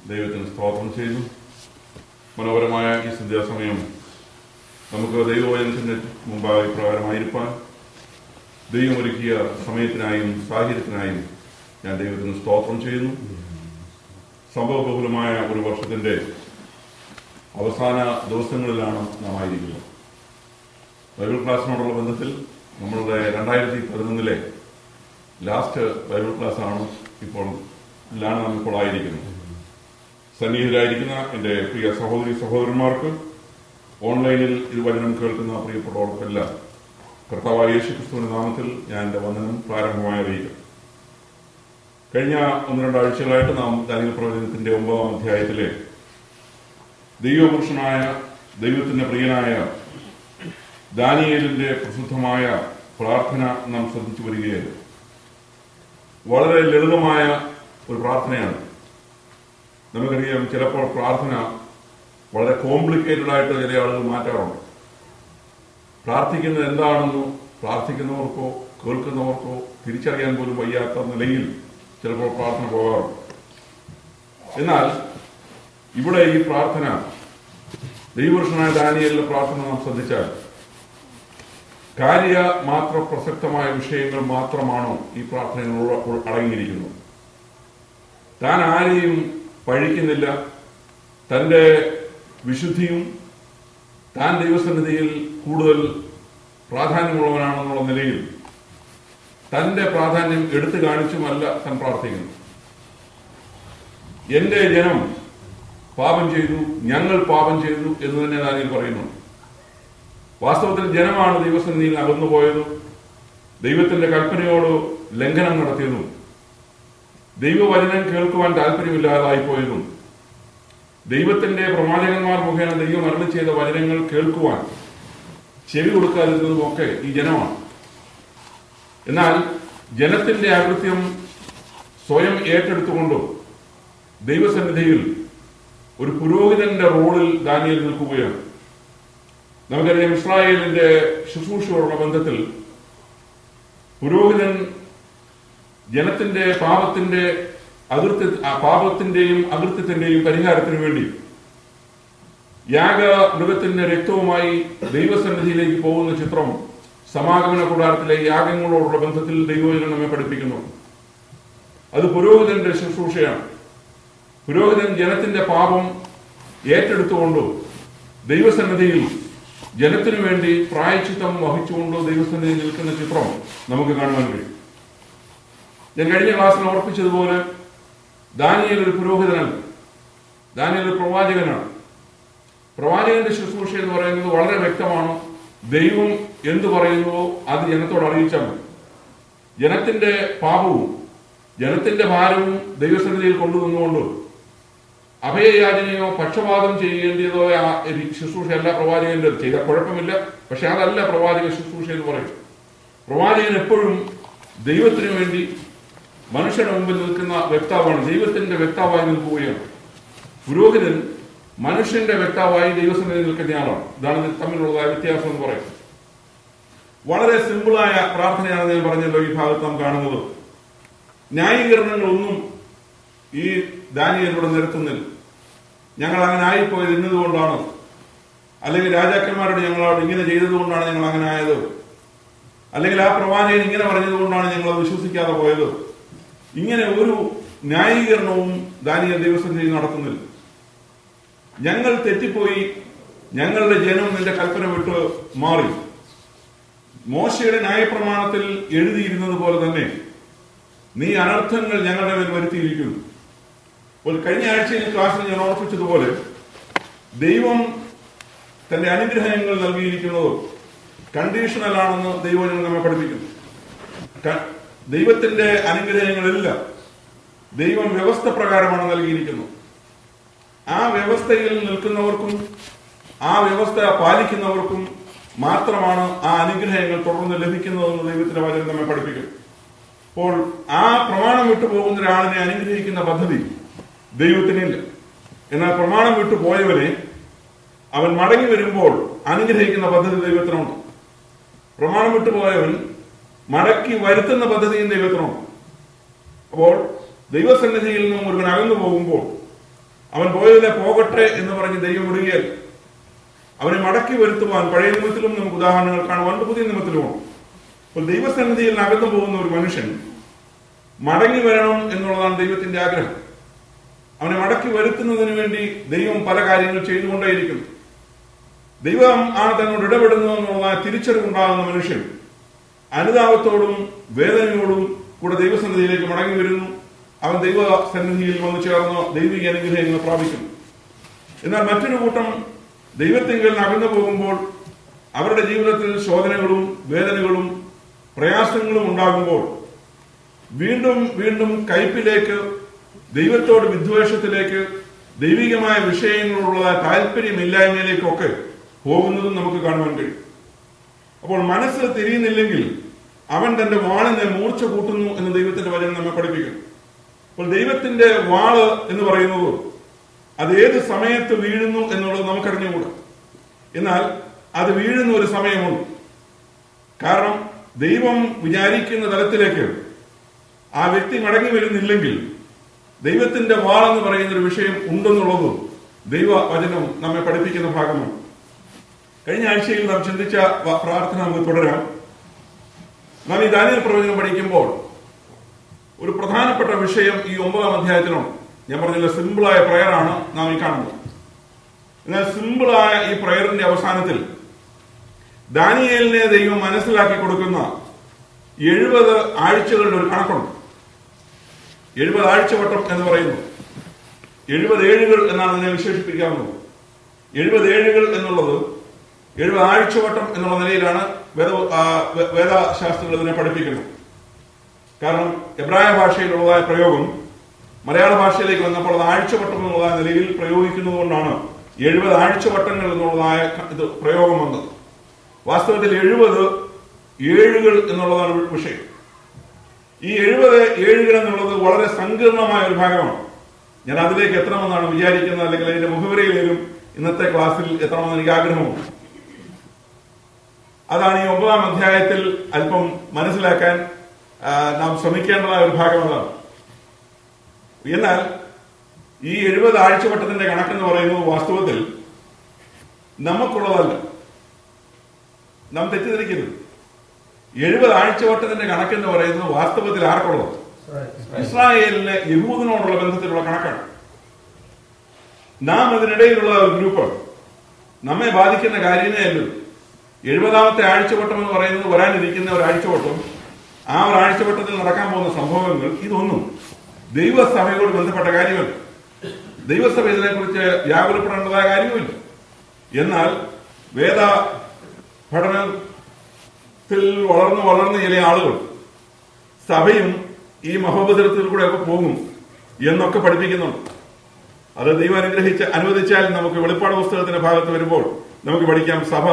ദൈവത്തിന് സ്തോത്രം ചെയ്യുന്നു. മനോഹരമായ ഈ സന്ധ്യാസമയം നമുക്ക് ദൈവവചനത്തിന് മുമ്പായി ഇപ്രകാരമായിരിക്കാൻ ദൈവമൊരുക്കിയ സമയത്തിനായും സാഹചര്യത്തിനായും ഞാൻ ദൈവത്തിന് സ്തോത്രം ചെയ്യുന്നു. സംഭവബഹുലമായ ഒരു വർഷത്തിൻ്റെ അവസാന ദിവസങ്ങളിലാണ് നാം ആയിരിക്കുന്നത്. ബൈബിൾ ക്ലാസ്സിനോടുള്ള ബന്ധത്തിൽ നമ്മളുടെ 2011 ലാസ്റ്റ് ബൈബിൾ ക്ലാസ്സാണ് നാം ഇപ്പോൾ ആയിരിക്കുന്നത്. സന്നിഹിതരായിരിക്കുന്ന എൻ്റെ പ്രിയ സഹോദരി സഹോദരന്മാർക്ക്, ഓൺലൈനിൽ ഇത് വചനം കേൾക്കുന്ന പ്രിയപ്പെട്ടവർക്കെല്ലാം കർത്താവായ യേശുക്രിസ്തുവിന്റെ നാമത്തിൽ ഞാൻ എൻ്റെ വന്ദനം പ്രാരംഭമായി അറിയിക്കും. കഴിഞ്ഞ 1-2 ആഴ്ചകളായിട്ട് നാം ദാനിയേൽ പ്രവചനത്തിന്റെ 9-ാം അധ്യായത്തിലെ ദൈവപുരുഷനായ ദൈവത്തിന്റെ പ്രിയനായ ദാനിയേലിന്റെ പ്രസിദ്ധമായ പ്രാർത്ഥന നാം ശ്രദ്ധിച്ചു വരികയാണ്. വളരെ ലളിതമായ ഒരു പ്രാർത്ഥനയാണ്. നമുക്കറിയാം, ചിലപ്പോൾ പ്രാർത്ഥന വളരെ കോംപ്ലിക്കേറ്റഡ് ആയിട്ട് ചില ആളുകൾ മാറ്റാറുണ്ട്. പ്രാർത്ഥിക്കുന്നത് എന്താണെന്നോ പ്രാർത്ഥിക്കുന്നവർക്കോ കേൾക്കുന്നവർക്കോ തിരിച്ചറിയാൻ പോലും വയ്യാത്ത നിലയിൽ ചിലപ്പോൾ പ്രാർത്ഥന പോകാറുണ്ട്. എന്നാൽ ഇവിടെ ഈ പ്രാർത്ഥന, ദൈവപുരുഷനായ ദാനിയേലിന്റെ പ്രാർത്ഥന നാം ശ്രദ്ധിച്ചാൽ മാത്ര പ്രസക്തമായ വിഷയങ്ങൾ മാത്രമാണോ ഈ പ്രാർത്ഥനയിൽ അടങ്ങിയിരിക്കുന്നത്? താൻ ആരെയും പഴിക്കുന്നില്ല. തൻ്റെ വിശുദ്ധിയും താൻ ദൈവസന്നിധിയിൽ കൂടുതൽ പ്രാധാന്യമുള്ളവനാണെന്നുള്ള നിലയിൽ തൻ്റെ പ്രാധാന്യം എടുത്തു കാണിച്ചുമല്ല താൻ പ്രാർത്ഥിക്കുന്നു. എന്റെ ജനം പാപം ചെയ്തു, ഞങ്ങൾ പാപം ചെയ്തു എന്ന് തന്നെ ദാനിയേൽ പറയുന്നു. വാസ്തവത്തിൽ ജനമാണ് ദൈവസന്നിധിയിൽ അകന്നുപോയതും ദൈവത്തിന്റെ കൽപ്പനയോട് ലംഘനം നടത്തിയതും ദൈവവചനം കേൾക്കുവാൻ താല്പര്യമില്ലാതായിപ്പോയതും ദൈവത്തിന്റെ പ്രവാചകന്മാർ മുഖേന ദൈവം അരുളി ചെയ്ത വചനങ്ങൾ കേൾക്കുവാൻ ചെവി കൊടുക്കാതിരുന്നതുമൊക്കെ ഈ ജനമാണ്. എന്നാൽ ജനത്തിന്റെ അകൃത്യം സ്വയം ഏറ്റെടുത്തുകൊണ്ട് ദൈവസന്നിധിയിൽ ഒരു പുരോഹിതന്റെ റോളിൽ ദാനിയേൽ നിൽക്കുകയാണ്. നമുക്കറിയാം, ഇസ്രായേലിന്റെ ശുശ്രൂഷയോടുള്ള ബന്ധത്തിൽ പുരോഹിതൻ ജനത്തിന്റെ പാപത്തിന്റെയും അകൃത്യത്തിന്റെയും പരിഹാരത്തിന് വേണ്ടി യാഗമൃഗത്തിന്റെ രക്തവുമായി ദൈവസന്നിധിയിലേക്ക് പോകുന്ന ചിത്രം സമാഗമന കൂടാരത്തിലെ യാഗങ്ങളോടുള്ള ബന്ധത്തിൽ ദൈവവചനം നമ്മെ പഠിപ്പിക്കുന്നു. അത് പുരോഹിതന്റെ ശുശ്രൂഷയാണ്. പുരോഹിതൻ ജനത്തിന്റെ പാപം ഏറ്റെടുത്തുകൊണ്ട് ദൈവസന്നിധിയിൽ ജനത്തിനു വേണ്ടി പ്രായശ്ചിത്തം വഹിച്ചുകൊണ്ട് ദൈവസന്നിധിയിൽ നിൽക്കുന്ന ചിത്രം നമുക്ക് കാണുവാൻ കഴിയും. ഞാൻ കഴിഞ്ഞ ക്ലാസ്സിൽ ഓർപ്പിച്ചതുപോലെ ദാനിയേൽ ഒരു പുരോഹിതനല്ല, ദാനിയേൽ ഒരു പ്രവാചകനാണ്. പ്രവാചകന്റെ ശുശ്രൂഷ എന്ന് പറയുന്നത് വളരെ വ്യക്തമാണ്. ദൈവം എന്തു പറയുന്നുവോ അത് ജനത്തോട് അറിയിച്ചാൽ മതി. ജനത്തിന്റെ പാപവും ജനത്തിന്റെ ഭാരവും ദൈവസന്നിധിയിൽ കൊണ്ടുവന്നുകൊണ്ട് അഭയയാചനയോ പക്ഷപാതം ചെയ്യേണ്ടതോ ശുശ്രൂഷ അല്ല പ്രവാചകന്റെ. ചെയ്ത കുഴപ്പമില്ല, പക്ഷെ അതല്ല പ്രവാചക ശുശ്രൂഷ എന്ന് പറയും. പ്രവാചകൻ എപ്പോഴും ദൈവത്തിനു വേണ്ടി മനുഷ്യരുടെ മുമ്പിൽ നിൽക്കുന്ന വ്യക്താവാണ്, ദൈവത്തിന്റെ വ്യക്താവായി നിൽക്കുകയാണ്. പുരോഹിതൻ മനുഷ്യന്റെ വ്യക്താവായി ദൈവസന്നിധിയിൽ നിൽക്കുന്നയാളാണ്. ഇതാണ് തമ്മിലുള്ളതായ വ്യത്യാസം എന്ന് പറയും. വളരെ സിമ്പിളായ പ്രാർത്ഥനയാണ് ഞാൻ പറഞ്ഞല്ലോ ഈ ഭാഗത്ത് നാം കാണുന്നത്. ന്യായീകരണങ്ങളൊന്നും ഈ ദാനിയേലിലൂടെ നിരത്തുന്നില്ല. ഞങ്ങൾ അങ്ങനെ ആയിപ്പോയത് ഇന്നതുകൊണ്ടാണ്, അല്ലെങ്കിൽ രാജാക്കന്മാരോട് ഞങ്ങളോട് ഇങ്ങനെ ചെയ്തതുകൊണ്ടാണ് ഞങ്ങൾ അങ്ങനെ ആയത്, അല്ലെങ്കിൽ ആ പ്രവാചകൻ ഇങ്ങനെ പറഞ്ഞതുകൊണ്ടാണ് ഞങ്ങൾ അത് വിശ്വസിക്കാതെ പോയത്. ഇങ്ങനെ ഒരു ന്യായീകരണവും ദാനിയേൽ ദൈവസന്നിധിയിൽ നടത്തുന്നില്ല. ഞങ്ങൾ തെറ്റിപ്പോയി, ഞങ്ങളുടെ ജനം നിന്റെ കൽപ്പന വിട്ട് മാറി. മോശയുടെ ന്യായപ്രമാണത്തിൽ എഴുതിയിരുന്നത് പോലെ തന്നെ നീ അനർത്ഥങ്ങൾ ഞങ്ങളുടെ മേൽ വരുത്തിയിരിക്കുന്നു. കഴിഞ്ഞ ആഴ്ചയിൽ ക്ലാസ്സിൽ ഞാൻ ഓർപ്പിച്ചതുപോലെ ദൈവം തന്റെ അനുഗ്രഹങ്ങൾ നൽകിയിരിക്കുന്നത് കണ്ടീഷണൽ ആണെന്ന് ദൈവം നമ്മെ പഠിപ്പിക്കുന്നു. ദൈവത്തിന്റെ അനുഗ്രഹങ്ങളെല്ലാം ദൈവം വ്യവസ്ഥ പ്രകാരമാണ് നൽകിയിരിക്കുന്നത്. ആ വ്യവസ്ഥയിൽ നിൽക്കുന്നവർക്കും ആ വ്യവസ്ഥ പാലിക്കുന്നവർക്കും മാത്രമാണ് ആ അനുഗ്രഹങ്ങൾ തുടർന്ന് ലഭിക്കുന്നതെന്ന് ദൈവത്തിന്റെ വചനം നമ്മെ പഠിപ്പിക്കും. അപ്പോൾ ആ പ്രമാണം വിട്ടുപോകുന്ന ഒരാളിനെ അനുഗ്രഹിക്കുന്ന പദ്ധതി ദൈവത്തിനില്ല. എന്നാൽ പ്രമാണം വിട്ടുപോയവനെ അവൻ മടങ്ങി വരുമ്പോൾ അനുഗ്രഹിക്കുന്ന പദ്ധതി ദൈവത്തിനുണ്ട്. പ്രമാണം വിട്ടുപോയവൻ മടക്കി വരുത്തുന്ന പദ്ധതിയും ദൈവത്തിനുണ്ട്. അപ്പോൾ ദൈവസന്നിധിയിൽ നിന്നും ഒരുവൻ അകന്നു പോകുമ്പോൾ അവൻ പോയതിനെ പോകട്ടെ എന്ന് പറഞ്ഞ് ദൈവം വിടുകയല്ല. അവനെ മടക്കി വരുത്തുവാൻ പഴയ നിയമത്തിലും നമുക്ക് ഉദാഹരണങ്ങൾ കാണുവാൻ, പുതിയ നിയമത്തിലുമാണ്. അപ്പോൾ ദൈവസന്നിധിയിൽ അകന്നു പോകുന്ന ഒരു മനുഷ്യൻ മടങ്ങി വരണം എന്നുള്ളതാണ് ദൈവത്തിന്റെ ആഗ്രഹം. അവനെ മടക്കി വരുത്തുന്നതിന് വേണ്ടി ദൈവം പല കാര്യങ്ങൾ ചെയ്തുകൊണ്ടേയിരിക്കുന്നു. ദൈവം ആണ് തന്നോട് ഇടപെടുന്നു എന്നുള്ള തിരിച്ചറിവുണ്ടാകുന്ന മനുഷ്യൻ അനുതാപത്തോടും വേദനയോടും കൂടെ ദൈവസന്നിധിയിലേക്ക് മടങ്ങി വരുന്നു. അവൻ ദൈവസന്നിധിയിൽ വന്നു ചേർന്ന് ദൈവിക അനുഗ്രഹങ്ങൾ പ്രാപിക്കുന്നു. എന്നാൽ മറ്റൊരു കൂട്ടം ദൈവത്തിങ്കൽ അകന്നു പോകുമ്പോൾ അവരുടെ ജീവിതത്തിൽ ശോധനകളും വേദനകളും പ്രയാസങ്ങളും ഉണ്ടാകുമ്പോൾ വീണ്ടും വീണ്ടും കയ്പിലേക്ക്, ദൈവത്തോട് വിദ്വേഷത്തിലേക്ക്, ദൈവികമായ വിഷയങ്ങളുള്ള താല്പര്യമില്ലായ്മയിലേക്കൊക്കെ പോകുന്നതും നമുക്ക് കാണുവാൻ കഴിയും. അപ്പോൾ മനസ്സ് തിരിയുന്നില്ലെങ്കിൽ അവൻ തന്റെ വാളിനെ മൂർച്ച കൂട്ടുന്നു എന്ന് ദൈവത്തിന്റെ വചനം നമ്മെ പഠിപ്പിക്കുന്നു. അപ്പോൾ ദൈവത്തിന്റെ വാള് എന്ന് പറയുന്നത് അത് ഏത് സമയത്ത് വീഴുന്നു എന്നുള്ളത് നമുക്കറിഞ്ഞുകൂടാ. എന്നാൽ അത് വീഴുന്ന ഒരു സമയമുണ്ട്. കാരണം ദൈവം വിചാരിക്കുന്ന തലത്തിലേക്ക് ആ വ്യക്തി മടങ്ങി വരുന്നില്ലെങ്കിൽ ദൈവത്തിന്റെ വാളെന്ന് പറയുന്ന ഒരു വിഷയം ഉണ്ടെന്നുള്ളത് ദൈവവചനം നമ്മെ പഠിപ്പിക്കുന്ന ഭാഗമാണ്. കഴിഞ്ഞ ആഴ്ചയിൽ നാം ചിന്തിച്ച പ്രാർത്ഥന നമുക്ക് തുടരാം. നാം ഈ ദാനിയേൽ പ്രവചനം പഠിക്കുമ്പോൾ ഒരു പ്രധാനപ്പെട്ട വിഷയം ഈ 9-ാം അധ്യായത്തിലുണ്ട്. ഞാൻ പറഞ്ഞില്ല, സിമ്പിളായ പ്രയറാണ് നാം ഈ കാണുന്നത്. എന്നാൽ സിമ്പിളായ ഈ പ്രയറിന്റെ അവസാനത്തിൽ ദാനിയേലിനെ ദൈവം മനസ്സിലാക്കി കൊടുക്കുന്ന 70 ആഴ്ചകളുടെ ഒരു കണക്കുണ്ട്. 70 ആഴ്ചവട്ടം എന്ന് പറയുന്നു. 70 ഏഴുകൾ എന്നാണ് അതിനെ വിശേഷിപ്പിക്കാവുന്നത്. 70 ഏഴുകൾ എന്നുള്ളത് 70 ആഴ്ചവട്ടം എന്നുള്ള നിലയിലാണ് വേദശാസ്ത്രങ്ങൾ ഇതിനെ പഠിപ്പിക്കുന്നത്. കാരണം എബ്രായ ഭാഷയിലുള്ളതായ പ്രയോഗം മലയാള ഭാഷയിലേക്ക് വന്നപ്പോൾ അത് ആഴ്ചവട്ടം എന്നുള്ളതായ നിലയിൽ പ്രയോഗിക്കുന്നത് കൊണ്ടാണ് 70 ആഴ്ചവട്ടങ്ങൾ എന്നുള്ളതായ ഇത് പ്രയോഗം വന്നത്. വാസ്തവത്തിൽ 70 ഏഴുകൾ എന്നുള്ളതാണ് വിഷയം. ഈ 70 ഏഴുകൾ എന്നുള്ളത് വളരെ സങ്കീർണമായ ഒരു ഭാഗമാണ്. ഞാൻ അതിലേക്ക് എത്തണമെന്നാണ് വിചാരിക്കുന്നത്, അല്ലെങ്കിൽ അതിന്റെ മുഖവരയിലേക്കും ഇന്നത്തെ ക്ലാസ്സിൽ എത്തണമെന്ന് എനിക്ക് ആഗ്രഹമുണ്ട്. അതാണ് ഈ 9-ാം അധ്യായത്തിൽ അല്പം മനസ്സിലാക്കാൻ നാം ശ്രമിക്കേണ്ടതായ ഒരു ഭാഗം അതാണ്. എന്നാൽ ഈ 70 ആഴ്ചവട്ടത്തിന്റെ കണക്കെന്ന് പറയുന്നത് വാസ്തവത്തിൽ നമുക്കുള്ളതല്ല. നാം തെറ്റിദ്ധരിക്കരുത്. 70 ആഴ്ചവട്ടത്തിന്റെ കണക്കെന്ന് പറയുന്നത് വാസ്തവത്തിൽ ആർക്കുള്ളത്? ഇസ്രായേലിലെ യഹൂദനോടുള്ള ബന്ധത്തിലുള്ള കണക്കാണ്. നാം അതിനിടയിലുള്ള ഒരു ഗ്രൂപ്പാണ്. നമ്മെ ബാധിക്കുന്ന കാര്യമേ അല്ലത്. 70-ാമത്തെ ആഴ്ചവട്ടം എന്ന് പറയുന്നത് വരാനിരിക്കുന്ന ഒരു ആഴ്ചവട്ടം, ആ ഒരു ആഴ്ചവട്ടത്തിൽ നടക്കാൻ പോകുന്ന സംഭവങ്ങൾ, ഇതൊന്നും ദൈവസഭയോട് ബന്ധപ്പെട്ട കാര്യമല്ല. ദൈവസഭ ഇതിനെക്കുറിച്ച് വ്യാകുലപ്പെടേണ്ടതായ കാര്യമില്ല. എന്നാൽ വേദ പഠനത്തിൽ വളർന്ന് ചില ആളുകൾ സഭയും ഈ മഹോപദ്രവത്തിൽ കൂടെ ഒക്കെ പോകും എന്നൊക്കെ പഠിപ്പിക്കുന്നുണ്ട്. അത് ദൈവം അനുവദിച്ചാൽ നമുക്ക് വെളിപ്പാട് പുസ്തകത്തിന്റെ ഭാഗത്ത് വരുമ്പോൾ നമുക്ക് പഠിക്കാം സഭ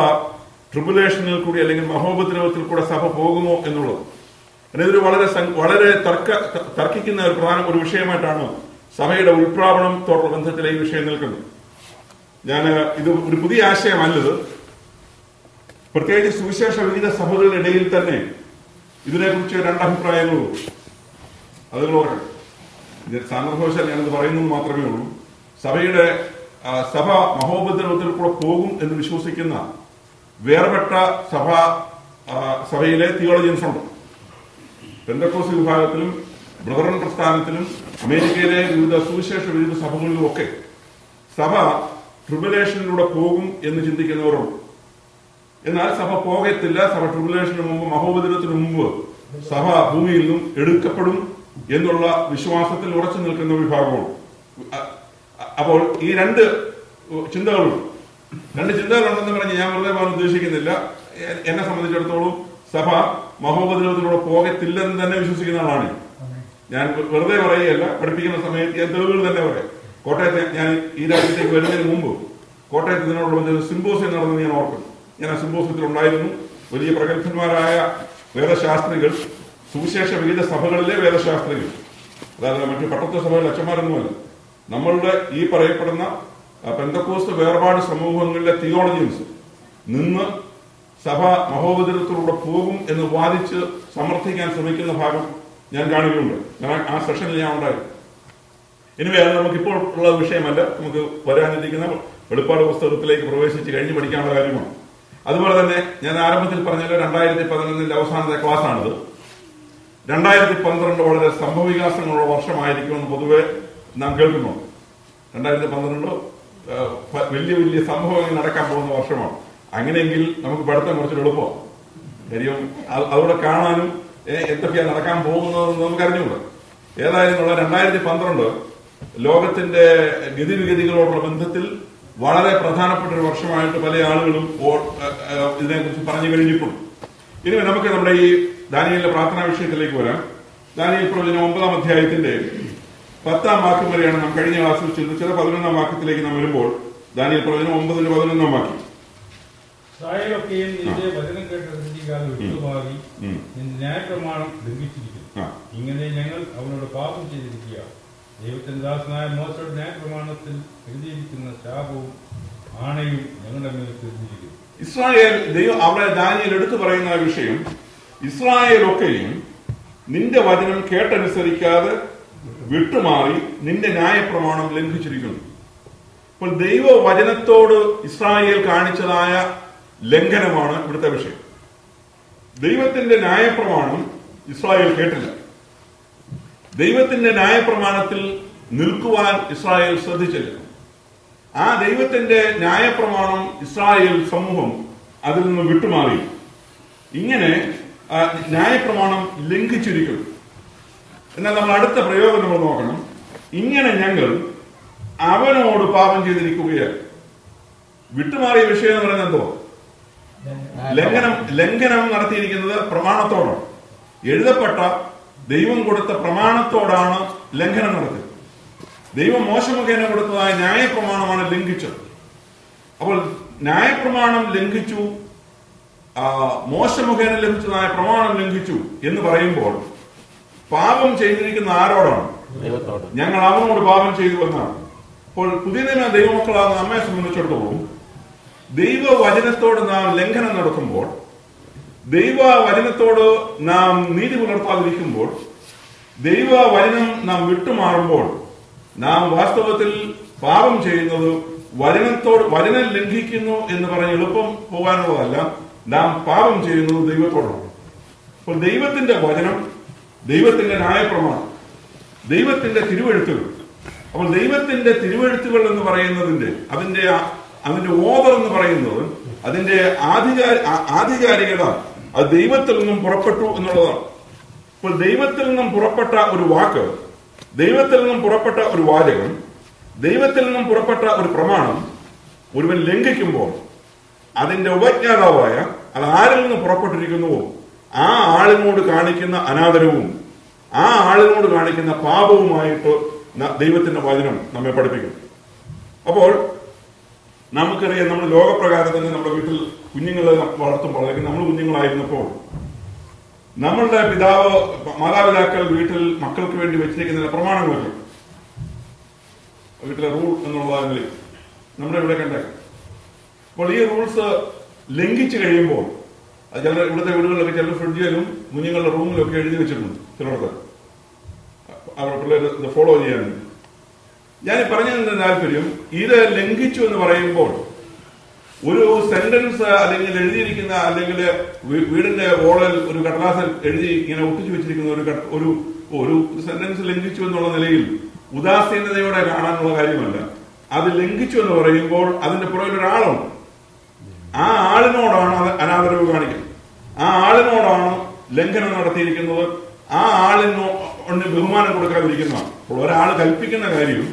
ട്രിബുലേഷനിൽ കൂടി അല്ലെങ്കിൽ മഹോപദ്രവത്തിൽ കൂടെ സഭ പോകുമോ എന്നുള്ളത്. ഇതൊരു വളരെ തർക്കിക്കുന്ന ഒരു പ്രധാന ഒരു വിഷയമായിട്ടാണ് സഭയുടെ ഉൾപ്രാപണത്തോടുള്ള ബന്ധത്തിലെ ഈ വിഷയം നിൽക്കുന്നത്. ഇത് ഒരു പുതിയ ആശയമല്ലത്. പ്രത്യേകിച്ച് സുവിശേഷ വിവിധ സഭകളുടെ ഇടയിൽ തന്നെ ഇതിനെക്കുറിച്ച് 2 അഭിപ്രായങ്ങളുള്ളൂ. അതുകളോടെ സാന്ദർഭവശാൽ ഞാനത് പറയുന്നത് മാത്രമേ ഉള്ളൂ. സഭ മഹോപദ്രവത്തിൽ കൂടെ പോകും എന്ന് വിശ്വസിക്കുന്ന വേർപെട്ട സഭയിലെ തിയോളജിയൻസ് ഉണ്ട്. പെന്തക്കോസ്ത് വിഭാഗത്തിലും ബ്രദറൻ പ്രസ്ഥാനത്തിലും അമേരിക്കയിലെ സുവിശേഷ വിവിധ സഭകളിലും ഒക്കെ സഭ ട്രിബുലേഷനിലൂടെ പോകും എന്ന് ചിന്തിക്കുന്നവരുണ്ട്. എന്നാൽ സഭ പോകത്തില്ല. സഭ ട്രിബുലേഷന് മുമ്പ്, മഹോപദ്രവത്തിന് മുമ്പ് സഭ ഭൂമിയിൽ നിന്നും എടുക്കപ്പെടും എന്നുള്ള വിശ്വാസത്തിൽ ഉറച്ചു നിൽക്കുന്ന വിഭാഗമാണ്. അപ്പോൾ ഈ 2 ചിന്തകളുണ്ട്. 2 ചിന്തകളുണ്ടെന്ന് പറഞ്ഞ് ഞാൻ വെറുതെ പോകാൻ ഉദ്ദേശിക്കുന്നില്ല. എന്നെ സംബന്ധിച്ചിടത്തോളം സഭ മഹോപദ്രവത്തിലൂടെ പോകത്തില്ലെന്ന് തന്നെ വിശ്വസിക്കുന്ന ആളാണ്. ഞാൻ വെറുതെ പറയുകയല്ല, പഠിപ്പിക്കുന്ന സമയത്ത് ഞാൻ തെളിവുകൾ തന്നെ പറയാം. കോട്ടയത്ത് ഞാൻ ഈ രാജ്യത്തേക്ക് വരുന്നതിന് മുമ്പ് കോട്ടയത്ത് ഇതിനോട് ബന്ധം സിംബോസിയം നടന്നത് ഞാൻ ഓർക്കുന്നു. ഞാൻ ആ സിംബോസിയത്തിൽ ഉണ്ടായിരുന്നു. വലിയ പ്രഗത്ഭന്മാരായ വേദശാസ്ത്രികൾ, സുവിശേഷ വിവിധ സഭകളിലെ വേദശാസ്ത്രികൾ, അതായത് മറ്റു പട്ടത്വ സഭകളിലെ അച്ഛന്മാരൊന്നുമല്ല, നമ്മളുടെ ഈ പറയപ്പെടുന്ന പെന്തക്കോസ്ത് വേർപാട് സമൂഹങ്ങളിലെ തിയോളജിയൻസ് നിന്ന് സഭ മഹോപദ്രവത്തിലൂടെ പോകും എന്ന് വാദിച്ച് സമർത്ഥിക്കാൻ ശ്രമിക്കുന്ന ഭാഗം ഞാൻ കാണുകയുണ്ട്. ആ സെഷനിൽ ഞാൻ ഉണ്ടായിരുന്നു. ഇനി അത് നമുക്കിപ്പോൾ ഉള്ള വിഷയമല്ല, നമുക്ക് വരാനിരിക്കുന്ന വെളിപ്പാട് പുസ്തകത്തിലേക്ക് പ്രവേശിച്ച് കഴിഞ്ഞ് പഠിക്കാനുള്ള കാര്യമാണ്. അതുപോലെ തന്നെ ഞാൻ ആരംഭത്തിൽ പറഞ്ഞല്ലോ 2011 അവസാനത്തെ ക്ലാസ്സാണിത്. 2012 വളരെ സംഭവവികാസങ്ങളുള്ള വർഷമായിരിക്കുമെന്ന് പൊതുവെ നാം കേൾക്കുന്നു. 2012 വലിയ വലിയ സംഭവങ്ങൾ നടക്കാൻ പോകുന്ന വർഷമാണ്. അങ്ങനെയെങ്കിൽ നമുക്ക് പഠിത്തം കുറച്ച് എളുപ്പമാണ്. കാര്യം അതോടെ കാണാനും എന്തൊക്കെയാണ് നടക്കാൻ പോകുന്നതെന്ന് നമുക്ക് അറിഞ്ഞുകൂടാ. ഏതായാലും 2012 ലോകത്തിന്റെ ഗതിവിഗതികളോടുള്ള ബന്ധത്തിൽ വളരെ പ്രധാനപ്പെട്ട ഒരു വർഷമായിട്ട് പല ആളുകളും ഇതിനെക്കുറിച്ച് പറഞ്ഞു കഴിഞ്ഞിട്ടുണ്ട്. ഇനി നമുക്ക് നമ്മുടെ ഈ ദാനിയേലിന്റെ പ്രാർത്ഥനാ വിഷയത്തിലേക്ക് വരാം. ദാനിയേൽ പ്രവചനം 9-ാം അധ്യായത്തിന്റെ 10-ാം വാക്യം വരെയാണ് നാം കഴിഞ്ഞ ക്ലാസ്സിൽ ചിന്തിച്ചത്. 11-ാം വാക്യത്തിലേക്ക് നാം വരുമ്പോൾ ദാനിയേൽ പ്രവചനം 9-11 വാക്യം. വചനം കേട്ട സൃഷ്ടിക്കാതെ വിട്ടുമാറി ന്യായപ്രമാണം ലംഘിച്ചിരിക്കുന്നു. ഇങ്ങനെ ഞങ്ങൾ അവനോട് പാപം ചെയ്തിരിക്കുക. ദൈവത്തിന്റെ ദാസനായ മോശയുടെ ന്യായപ്രമാണത്തിൽ എഴുതിയിരിക്കുന്ന ശാപവും ആണയും ഞങ്ങളുടെ മേൽ എഴുതിയിരിക്കുന്നു. ഇസ്രായേൽ ദൈവം അവിടെ ദാനിയേൽ എടുത്തു പറയുന്ന വിഷയം, ഇസ്രായേലൊക്കെയും നിന്റെ വചനം കേട്ടനുസരിക്കാതെ വിട്ടുമാറി നിന്റെ ന്യായപ്രമാണം ലംഘിച്ചിരിക്കുന്നു. അപ്പോൾ ദൈവവചനത്തോട് ഇസ്രായേൽ കാണിച്ചതായ ലംഘനമാണ് ഇവിടുത്തെ വിഷയം. ദൈവത്തിന്റെ ന്യായപ്രമാണം ഇസ്രായേൽ കേട്ടില്ല. ദൈവത്തിന്റെ ന്യായപ്രമാണത്തിൽ നിൽക്കുവാൻ ഇസ്രായേൽ ശ്രദ്ധിച്ചില്ല. ആ ദൈവത്തിന്റെ ന്യായപ്രമാണം ഇസ്രായേൽ സമൂഹം അതിൽ നിന്ന് വിട്ടുമാറി ഇങ്ങനെ ന്യായപ്രമാണം ലംഘിച്ചിരിക്കുന്നു. എന്നാൽ നമ്മൾ അടുത്ത പ്രയോഗം നമ്മൾ നോക്കണം. ഇങ്ങനെ ഞങ്ങൾ അവനോട് പാപം ചെയ്തിരിക്കുകയാണ്. വിട്ടുമാറിയ വിഷയം എന്ന് പറയുന്നത് എന്തോ? ലംഘനം നടത്തിയിരിക്കുന്നത് പ്രമാണത്തോടാണ്. എഴുതപ്പെട്ട ദൈവം കൊടുത്ത പ്രമാണത്തോടാണ് ലംഘനം നടത്തിയത്. ദൈവം മോശ മുഖേന കൊടുത്തതായ ന്യായപ്രമാണമാണ് ലംഘിച്ചത്. അപ്പോൾ ന്യായപ്രമാണം ലംഘിച്ചു, മോശ മുഖേന ലഭിച്ചതായ പ്രമാണം ലംഘിച്ചു എന്ന് പറയുമ്പോൾ പാപം ചെയ്തിരിക്കുന്ന ആരോടാണ്? ഞങ്ങൾ അവനോട് പാപം ചെയ്തു എന്നാണ്. അപ്പോൾ പുതിയ നിയമ ദൈവമക്കളാണ് നമ്മെ സംബന്ധിച്ചിടത്തോളം ദൈവവചനത്തോട് നാം ലംഘനം നടത്തുമ്പോൾ, ദൈവവചനത്തോട് നാം നീതി പുലർത്താതിരിക്കുമ്പോൾ, ദൈവവചനം നാം വിട്ടുമാറുമ്പോൾ നാം വാസ്തവത്തിൽ പാപം ചെയ്യുന്നത് വചനം ലംഘിക്കുന്നു എന്ന് പറഞ്ഞ് എളുപ്പം പോകാനുള്ളതല്ല, നാം പാപം ചെയ്യുന്നത് ദൈവത്തോടാണ്. അപ്പോൾ ദൈവത്തിന്റെ വചനം, ദൈവത്തിന്റെ ന്യായപ്രമാണം, ദൈവത്തിന്റെ തിരുവെഴുത്തുകൾ. അപ്പോൾ ദൈവത്തിന്റെ തിരുവെഴുത്തുകൾ എന്ന് പറയുന്നതിന്റെ അതിന്റെ ഓദർ എന്ന് പറയുന്നത്, അതിന്റെ ആധികാരികത അത് ദൈവത്തിൽ നിന്നും പുറപ്പെട്ടു എന്നുള്ളതാണ്. അപ്പോൾ ദൈവത്തിൽ നിന്നും പുറപ്പെട്ട ഒരു വാക്ക്, ദൈവത്തിൽ നിന്നും പുറപ്പെട്ട ഒരു വാചകം, ദൈവത്തിൽ നിന്നും പുറപ്പെട്ട ഒരു പ്രമാണം ഒരുവൻ ലംഘിക്കുമ്പോൾ അതിന്റെ ഉപജ്ഞാതാവായ അത് ആരിൽ നിന്ന് പുറപ്പെട്ടിരിക്കുന്നുവോ ആ ആളിനോട് കാണിക്കുന്ന അനാദരവും ആ ആളിനോട് കാണിക്കുന്ന പാപവുമായിട്ട് ദൈവത്തിന്റെ വചനം നമ്മെ പഠിപ്പിക്കും. അപ്പോൾ നമുക്കറിയാം, നമ്മൾ ലോകപ്രകാരം തന്നെ നമ്മുടെ വീട്ടിൽ കുഞ്ഞുങ്ങളെ വളർത്തുമ്പോൾ, അല്ലെങ്കിൽ നമ്മൾ കുഞ്ഞുങ്ങളായിരുന്നപ്പോൾ നമ്മളുടെ മാതാപിതാക്കൾ വീട്ടിൽ മക്കൾക്ക് വേണ്ടി വെച്ചിരിക്കുന്ന പ്രമാണങ്ങളൊക്കെ, വീട്ടിലെ റൂൾ എന്നുള്ളതിൽ നമ്മുടെ ഇവിടെ കണ്ടേക്കാം. അപ്പോൾ ഈ റൂൾസ് ലംഘിച്ചു കഴിയുമ്പോൾ അത് ചില ഇവിടുത്തെ വീടുകളിലൊക്കെ ചില ഫ്രിഡ്ജിലും കുഞ്ഞുങ്ങളുടെ റൂമിലൊക്കെ എഴുതി വെച്ചിട്ടുണ്ട് ചിലർക്ക് അവരുടെ പിള്ളേർ ഇത് ഫോളോ ചെയ്യാനുണ്ട്. ഞാൻ പറഞ്ഞതിന്റെ താല്പര്യം, ഇത് ലംഘിച്ചു എന്ന് പറയുമ്പോൾ ഒരു സെന്റൻസ് അല്ലെങ്കിൽ എഴുതിയിരിക്കുന്ന, അല്ലെങ്കിൽ വീടിന്റെ വോളിൽ ഒരു കടലാസിൽ എഴുതി ഇങ്ങനെ ഒട്ടിച്ചു വെച്ചിരിക്കുന്ന ഒരു സെന്റൻസ് ലംഘിച്ചു എന്നുള്ള നിലയിൽ ഉദാസീനതയോടെ കാണാനുള്ള കാര്യമല്ല. അത് ലംഘിച്ചു എന്ന് പറയുമ്പോൾ അതിന്റെ പുറകിൽ ഒരാളുണ്ട്. ആ ആളിനോടാണ് അനാദരവ് കാണിക്കുന്നത്, ആ ആളിനോടാണ് ലംഘനം നടത്തിയിരിക്കുന്നത്, ആ ആളിനോട് ബഹുമാനം കൊടുക്കാതിരിക്കുന്നതാണ്. അപ്പോൾ ഒരാൾ കൽപ്പിക്കുന്ന കാര്യം,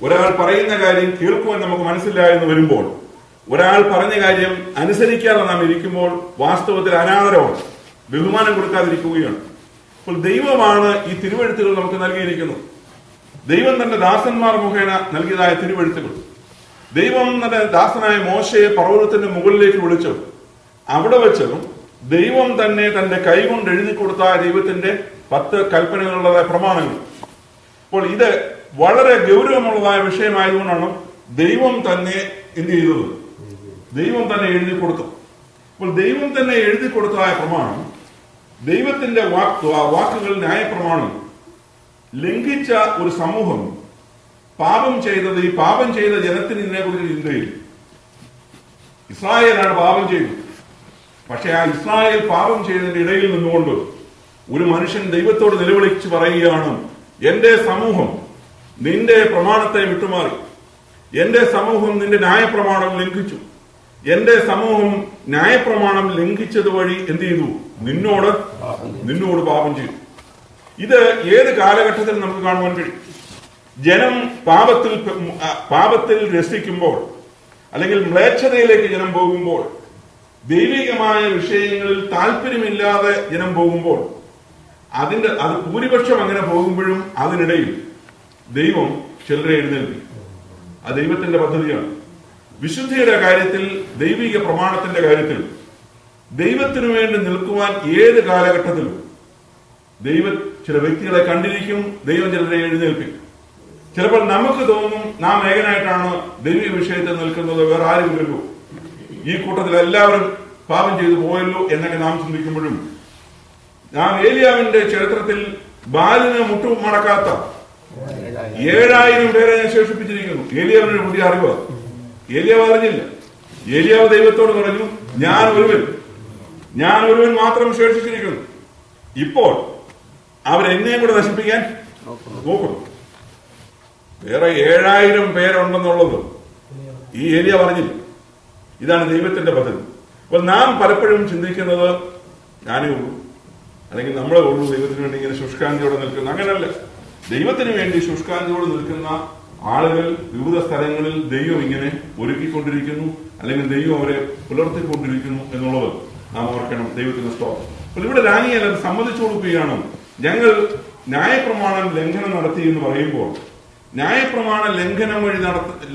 ഒരാൾ പറയുന്ന കാര്യം കേൾക്കുവാൻ നമുക്ക് മനസ്സില്ല എന്ന് വരുമ്പോൾ, ഒരാൾ പറഞ്ഞ കാര്യം അനുസരിക്കാതെ നാം ഇരിക്കുമ്പോൾ വാസ്തവത്തിൽ അനാദരവാണ്, ബഹുമാനം കൊടുക്കാതിരിക്കുകയാണ്. അപ്പോൾ ദൈവമാണ് ഈ തിരുവെഴുത്തുകൾ നമുക്ക് നൽകിയിരിക്കുന്നത്. ദൈവം തന്റെ ദാസന്മാർ മുഖേന നൽകിയതായ തിരുവെഴുത്തുകൾ. ദൈവം തന്റെ ദാസനായ മോശയെ പർവ്വതത്തിന്റെ മുകളിലേക്ക് വിളിച്ചു. അവിടെ വെച്ച് ദൈവം തന്നെ തന്റെ കൈകൊണ്ട് എഴുതി കൊടുത്ത ദൈവത്തിന്റെ 10 കൽപ്പനകളുള്ളതായ പ്രമാണങ്ങൾ. അപ്പോൾ ഇത് വളരെ ഗൗരവമുള്ളതായ വിഷയമായതുകൊണ്ടാണ് ദൈവം തന്നെ എന്ത് ചെയ്തത്? ദൈവം തന്നെ എഴുതി കൊടുത്തു. അപ്പോൾ ദൈവം തന്നെ എഴുതി കൊടുത്തതായ പ്രമാണം, ദൈവത്തിന്റെ വാക്കുകൾ, ന്യായപ്രമാണം ലംഘിച്ച ഒരു സമൂഹം പാപം ചെയ്തത് ഈ പാപം ചെയ്ത ജനത്തിന് ഇതിനെക്കുറിച്ച് ചിന്തയില്ല. ഇസ്രായേലാണ് പാപം ചെയ്തത്. പക്ഷെ ആ ഇസ്രായേൽ പാപം ചെയ്തതിന്റെ ഇടയിൽ നിന്നുകൊണ്ട് ഒരു മനുഷ്യൻ ദൈവത്തോട് നിലവിളിച്ച് പറയുകയാണ്, എന്റെ സമൂഹം നിന്റെ പ്രമാണത്തെ വിട്ടുമാറി, എന്റെ സമൂഹം നിന്റെ ന്യായപ്രമാണം ലംഘിച്ചു, എന്റെ സമൂഹം ന്യായപ്രമാണം ലംഘിച്ചത് വഴി എന്ത് ചെയ്തു? നിന്നോട് പാപം ചെയ്തു. ഇത് ഏത് കാലഘട്ടത്തിൽ നമുക്ക് കാണുവാൻ കഴിയും? ജനം പാപത്തിൽ രസിക്കുമ്പോൾ, അല്ലെങ്കിൽ മ്ലേച്ഛതയിലേക്ക് ജനം പോകുമ്പോൾ, ദൈവികമായ വിഷയങ്ങളിൽ താല്പര്യമില്ലാതെ ജനം പോകുമ്പോൾ, അത് ഭൂരിപക്ഷം അങ്ങനെ പോകുമ്പോഴും അതിനിടയിൽ ദൈവം ചിലരെ എഴുന്നേൽപ്പിക്കും. അത് ദൈവത്തിന്റെ പദ്ധതിയാണ്. വിശുദ്ധിയുടെ കാര്യത്തിൽ, ദൈവിക പ്രമാണത്തിന്റെ കാര്യത്തിൽ ദൈവത്തിനു വേണ്ടി നിൽക്കുവാൻ ഏത് കാലഘട്ടത്തിലും ദൈവം ചില വ്യക്തികളെ കണ്ടിരിക്കും. ദൈവം ചിലരെ എഴുന്നേൽപ്പിക്കും. ചിലപ്പോൾ നമുക്ക് തോന്നും നാം ഏകനായിട്ടാണ് ദൈവിക വിഷയത്തിൽ നിൽക്കുന്നത്, വേറെ ആരുമില്ലല്ലോ, ഈ കൂട്ടത്തിൽ എല്ലാവരും പാപം ചെയ്തു പോയല്ലോ എന്നൊക്കെ നാം ചിന്തിക്കുമ്പോഴും, നാം ഏലിയാവിന്റെ ചരിത്രത്തിൽ ബാലിന് മുട്ടുമടക്കാത്ത 7000 പേരെ ശേഷിപ്പിച്ചിരിക്കുന്നു. ഏലിയാവിന് പുതിയ അറിവ്. ഏലിയാവ് അറിഞ്ഞില്ല. ഏലിയാവ് ദൈവത്തോട് പറഞ്ഞു, ഞാൻ ഒരുവൻ മാത്രം ശേഷിച്ചിരിക്കുന്നു. ഇപ്പോൾ അവരെന്നെയും കൂടെ നശിപ്പിക്കാൻ നോക്കുന്നു. വേറെ 7000 പേരുണ്ടെന്നുള്ളത് ഈ ഏലിയാവ് അറിഞ്ഞില്ല. ഇതാണ് ദൈവത്തിന്റെ പദ്ധതി. അപ്പോൾ നാം പലപ്പോഴും ചിന്തിക്കുന്നത് ഞാനേ ഉള്ളൂ, അല്ലെങ്കിൽ നമ്മളെ ഉള്ളൂ ദൈവത്തിന് വേണ്ടി ഇങ്ങനെ ശുഷ്കാന്തിയോടെ നിൽക്കുന്ന. അങ്ങനെയല്ല. ദൈവത്തിന് വേണ്ടി ശുഷ്കാന്തിയോടെ നിൽക്കുന്ന ആളുകൾ വിവിധ സ്ഥലങ്ങളിൽ ദൈവം ഇങ്ങനെ ഒരുക്കിക്കൊണ്ടിരിക്കുന്നു, അല്ലെങ്കിൽ ദൈവം അവരെ പുലർത്തിക്കൊണ്ടിരിക്കുന്നു എന്നുള്ളത് നാം ഓർക്കണം. ദൈവത്തിന് സ്തോത്രം. അപ്പോൾ ഇവിടെ ദാനിയേൽ അത് സമ്മതിച്ചു കൊടുക്കുകയാണ്. ഞങ്ങൾ ന്യായപ്രമാണം ലംഘനം നടത്തി എന്ന് പറയുമ്പോൾ, ന്യായപ്രമാണ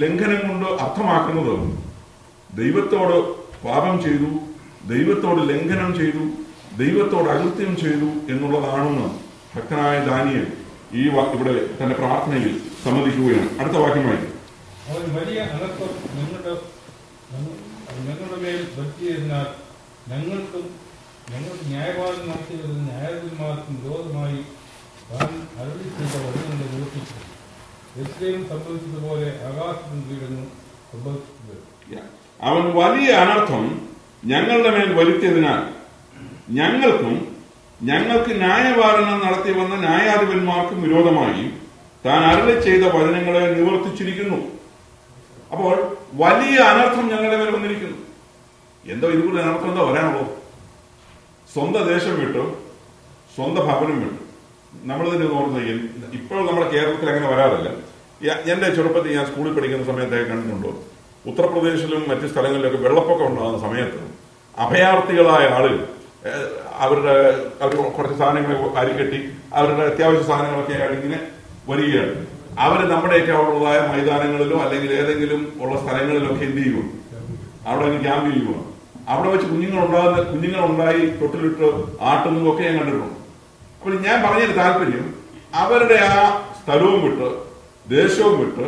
ലംഘനം കൊണ്ട് അർത്ഥമാക്കുന്നത് ദൈവത്തോട് പാപം ചെയ്തു, ദൈവത്തോട് ലംഘനം ചെയ്തു, ദൈവത്തോട് അകൃത്യം ചെയ്തു എന്നുള്ളതാണെന്ന് ഭക്തനായ ദാനിയേൽ ഇവിടെ തന്റെ പ്രാർത്ഥനയിൽ സമ്മതിക്കുകയാണ്. അടുത്ത വാക്യമായി, അവൻ വലിയ അനർത്ഥം ഞങ്ങളുടെ മേൽ വരുത്തിയതിനാൽ ഞങ്ങൾക്ക് ന്യായപാലനം നടത്തിയതിന് ന്യായാധിപന്മാർക്കും വിരോധമായി താൻ അരുളി ചെയ്ത വചനങ്ങളെ നിവർത്തിച്ചു. എത്രയും സംഭവിച്ചതുപോലെ ആകാശത്തിന് കീഴെന്നും സംഭവിച്ചത്. അവൻ വലിയ അനർത്ഥം ഞങ്ങളുടെ മേൽ വരുത്തിയതിനാൽ ഞങ്ങൾക്ക് ന്യായപാലനം നടത്തി വന്ന ന്യായാധിപന്മാർക്കും വിരോധമായി താൻ അരുളി ചെയ്ത വചനങ്ങളെ നിവർത്തിച്ചിരിക്കുന്നു. അപ്പോൾ വലിയ അനർത്ഥം ഞങ്ങളുടെ മേൽ വന്നിരിക്കുന്നു. എന്തോ ഇതുപോലെ അനർത്ഥം എന്താ വരാനുള്ളൂ? സ്വന്തം ദേശം വിട്ടു, സ്വന്തം ഭവനം വിട്ടു. നമ്മളിതിന് ഓർമ്മ ഇപ്പോൾ നമ്മുടെ കേരളത്തിൽ അങ്ങനെ വരാറില്ല. എന്റെ ചെറുപ്പത്തിൽ ഞാൻ സ്കൂളിൽ പഠിക്കുന്ന സമയത്തൊക്കെ കണ്ടിട്ടുണ്ടോ, ഉത്തർപ്രദേശിലും മറ്റു സ്ഥലങ്ങളിലൊക്കെ വെള്ളപ്പൊക്കം ഉണ്ടാകുന്ന സമയത്ത് അഭയാർത്ഥികളായ ആളുകൾ അവർ കുറച്ച് സാധനങ്ങൾ അരിക്കെട്ടി അവരുടെ അത്യാവശ്യ സാധനങ്ങളൊക്കെ ഇങ്ങനെ വരികയാണ്. അവർ നമ്മുടെയൊക്കെ അവിടെയുള്ളതായ മൈതാനങ്ങളിലോ അല്ലെങ്കിൽ ഏതെങ്കിലും ഉള്ള സ്ഥലങ്ങളിലൊക്കെ എന്ത് ചെയ്യുക, അവിടെ ക്യാമ്പ് ചെയ്യുക. അവിടെ വെച്ച് കുഞ്ഞുങ്ങളുണ്ടായി തൊട്ടിലിട്ട് ആട്ടുന്നതൊക്കെ ഞാൻ കണ്ടിട്ടുണ്ട്. അപ്പോൾ ഞാൻ പറഞ്ഞൊരു താല്പര്യം, അവരുടെ ആ സ്ഥലവും വിട്ട് ദേശവും വിട്ട്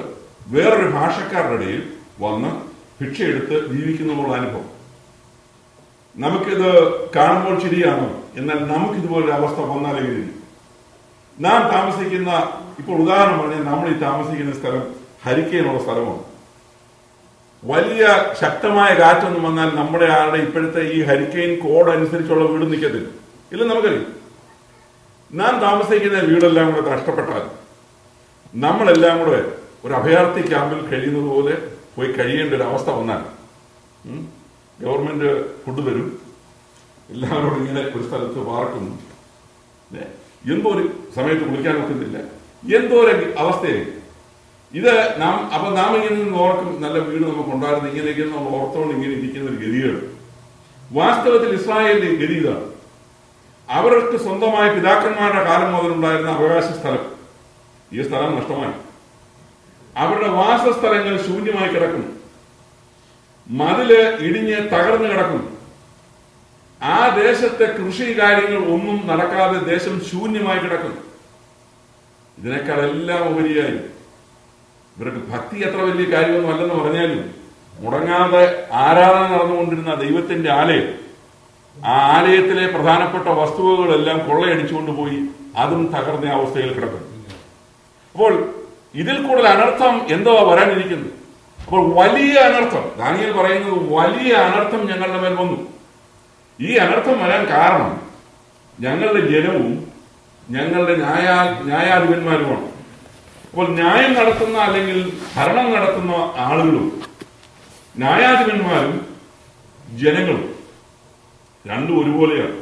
വേറൊരു ഭാഷക്കാരുടെ ഇടയിൽ വന്ന് ഭിക്ഷയെടുത്ത് ജീവിക്കുന്നുള്ള അനുഭവം നമുക്കിത് കാണുമ്പോൾ ശരിയാണോ? എന്നാൽ നമുക്കിതുപോലൊരു അവസ്ഥ വന്നാലെങ്കിലും നാം താമസിക്കുന്ന, ഇപ്പോൾ ഉദാഹരണം പറഞ്ഞാൽ നമ്മൾ ഈ താമസിക്കുന്ന സ്ഥലം ഹരിക്കേനുള്ള സ്ഥലമാണ്. വലിയ ശക്തമായ കാറ്റൊന്നും വന്നാൽ നമ്മുടെ ആളുടെ ഇപ്പോഴത്തെ ഈ ഹരിക്കെയിൻ കോഡ് അനുസരിച്ചുള്ള വീട് നിൽക്കത്തില്ല. ഇല്ല, നമുക്കറിയാം. നാം താമസിക്കുന്ന വീടെല്ലാം കൂടെ നഷ്ടപ്പെട്ടാൽ നമ്മളെല്ലാം കൂടെ ഒരു അഭയാർത്ഥി ക്യാമ്പിൽ കഴിയുന്നത് പോലെ പോയി കഴിയേണ്ട ഒരു അവസ്ഥ വന്നാൽ ഗവൺമെന്റ് ഫുഡ് തരും, എല്ലാവരോടും ഇങ്ങനെ ഒരു സ്ഥലത്ത് പാർക്കുന്നു, എന്തോ ഒരു സമയത്ത് കുളിക്കാൻ ഒക്കുന്നില്ല, എന്തോ ഒരു അവസ്ഥയായി ഇത്. നാം ഇങ്ങനെ ഓർക്കും, നല്ല വീട് നമുക്ക് ഉണ്ടായിരുന്നു, ഇങ്ങനെയൊക്കെ നമ്മൾ ഓർത്തോണ്ട് ഇങ്ങനെ ഇരിക്കുന്ന ഒരു ഗതിയാണ്. വാസ്തവത്തിൽ ഇസ്രായേലിന്റെ ഗതി ഇതാണ്. അവർക്ക് സ്വന്തമായ പിതാക്കന്മാരുടെ കാലം മുതലുണ്ടായിരുന്ന അവകാശ സ്ഥലം, ഈ സ്ഥലം നഷ്ടമായി. അവരുടെ വാസസ്ഥലങ്ങൾ ശൂന്യമായി കിടക്കുന്നു. മതില് ഇടിഞ്ഞ് തകർന്നു കിടക്കുന്നു. ആ ദേശത്തെ കൃഷി കാര്യങ്ങൾ ഒന്നും നടക്കാതെ ദേശം ശൂന്യമായി കിടക്കുന്നു. ഇതിനേക്കാൾ എല്ലാം ഉപരിയായി ഇവർക്ക് ഭക്തി അത്ര വലിയ കാര്യമൊന്നും അല്ലെന്ന് പറഞ്ഞാലും മുടങ്ങാതെ ആരാധന നടന്നുകൊണ്ടിരുന്ന ദൈവത്തിന്റെ ആലയം, ആ ആലയത്തിലെ പ്രധാനപ്പെട്ട വസ്തുവകളെല്ലാം കൊള്ളയടിച്ചുകൊണ്ടുപോയി അതും തകർന്ന അവസ്ഥയിൽ കിടക്കുന്നു. അപ്പോൾ ഇതിൽ കൂടുതൽ അനർത്ഥം എന്തോ വരാനിരിക്കുന്നത്. അപ്പോൾ വലിയ അനർത്ഥം, ദാനിയേൽ പറയുന്നത് വലിയ അനർത്ഥം ഞങ്ങളുടെ മേൽ വന്നു. ഈ അനർത്ഥം വരാൻ കാരണം ഞങ്ങളുടെ ജനവും ഞങ്ങളുടെ ന്യായാധിപന്മാരുമാണ്. അപ്പോൾ ന്യായം നടത്തുന്ന അല്ലെങ്കിൽ ഭരണം നടത്തുന്ന ആളുകളും ന്യായാധിപന്മാരും ജനങ്ങളും രണ്ടും ഒരുപോലെയാണ്.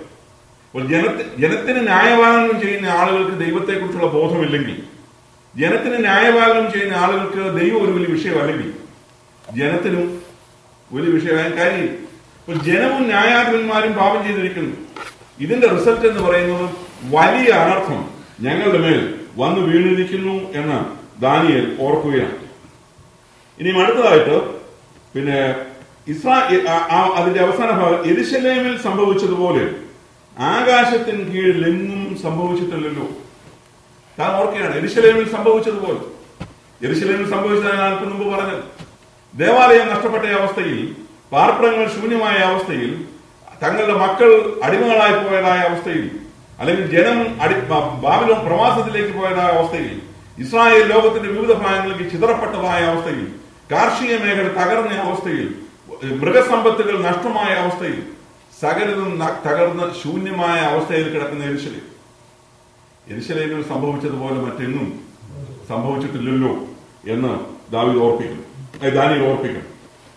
അപ്പോൾ ജനത്തിന് ന്യായപാലനം ചെയ്യുന്ന ആളുകൾക്ക് ദൈവത്തെക്കുറിച്ചുള്ള ബോധമില്ലെങ്കിൽ, ജനത്തിന് ന്യായപാലനം ചെയ്യുന്ന ആളുകൾക്ക് ദൈവം ഒരു വലിയ വിഷയമല്ലെങ്കിൽ ജനത്തിനും വലിയ വിഷയമായ കാര്യം. അപ്പോൾ ജനവും ന്യായാധിപന്മാരും പാപം ചെയ്തിരിക്കുന്നു. ഇതിന്റെ റിസൾട്ട് എന്ന് പറയുന്നത് വലിയ അനർത്ഥം ഞങ്ങളുടെ മേൽ വന്നു വീണിരിക്കുന്നു എന്ന് ദാനിയേൽ ഓർക്കുകയാണ്. ഇനിയും അടുത്തതായിട്ട് പിന്നെ അതിന്റെ അവസാന ഭാഗം, യെരൂശലേമിൽ സംഭവിച്ചതുപോലെ ആകാശത്തിന് കീഴിൽ എങ്ങും സംഭവിച്ചിട്ടില്ലല്ലോ. താൻ ഓർക്കുകയാണ്, യെരൂശലേമിൽ സംഭവിച്ചതുപോലെ. യെരൂശലേമിൽ സംഭവിച്ചതാണ് ഞാൻ മുമ്പ് പറഞ്ഞത്. ദേവാലയം നഷ്ടപ്പെട്ട അവസ്ഥയിൽ, പാർപ്പിടങ്ങൾ ശൂന്യമായ അവസ്ഥയിൽ, തങ്ങളുടെ മക്കൾ അടിമകളായി പോയതായ അവസ്ഥയിൽ, അല്ലെങ്കിൽ ജനം ബാബിലോൺ പ്രവാസത്തിലേക്ക് പോയതായ അവസ്ഥയിൽ, ഇസ്രായേൽ ലോകത്തിന്റെ വിവിധ ഭാഗങ്ങളിലേക്ക് ചിതറപ്പെട്ടതായ അവസ്ഥയിൽ, കാർഷിക മേഖല തകർന്ന അവസ്ഥയിൽ, മൃഗസമ്പത്തുകൾ നഷ്ടമായ അവസ്ഥയിൽ, സകലതും തകർന്ന് ശൂന്യമായ അവസ്ഥയിൽ കിടക്കുന്ന യെരൂശലേമിൽ സംഭവിച്ചതുപോലെ മറ്റെങ്ങും സംഭവിച്ചിട്ടില്ലല്ലോ എന്ന് ദാനിയേൽ ഓർപ്പിക്കുന്നു.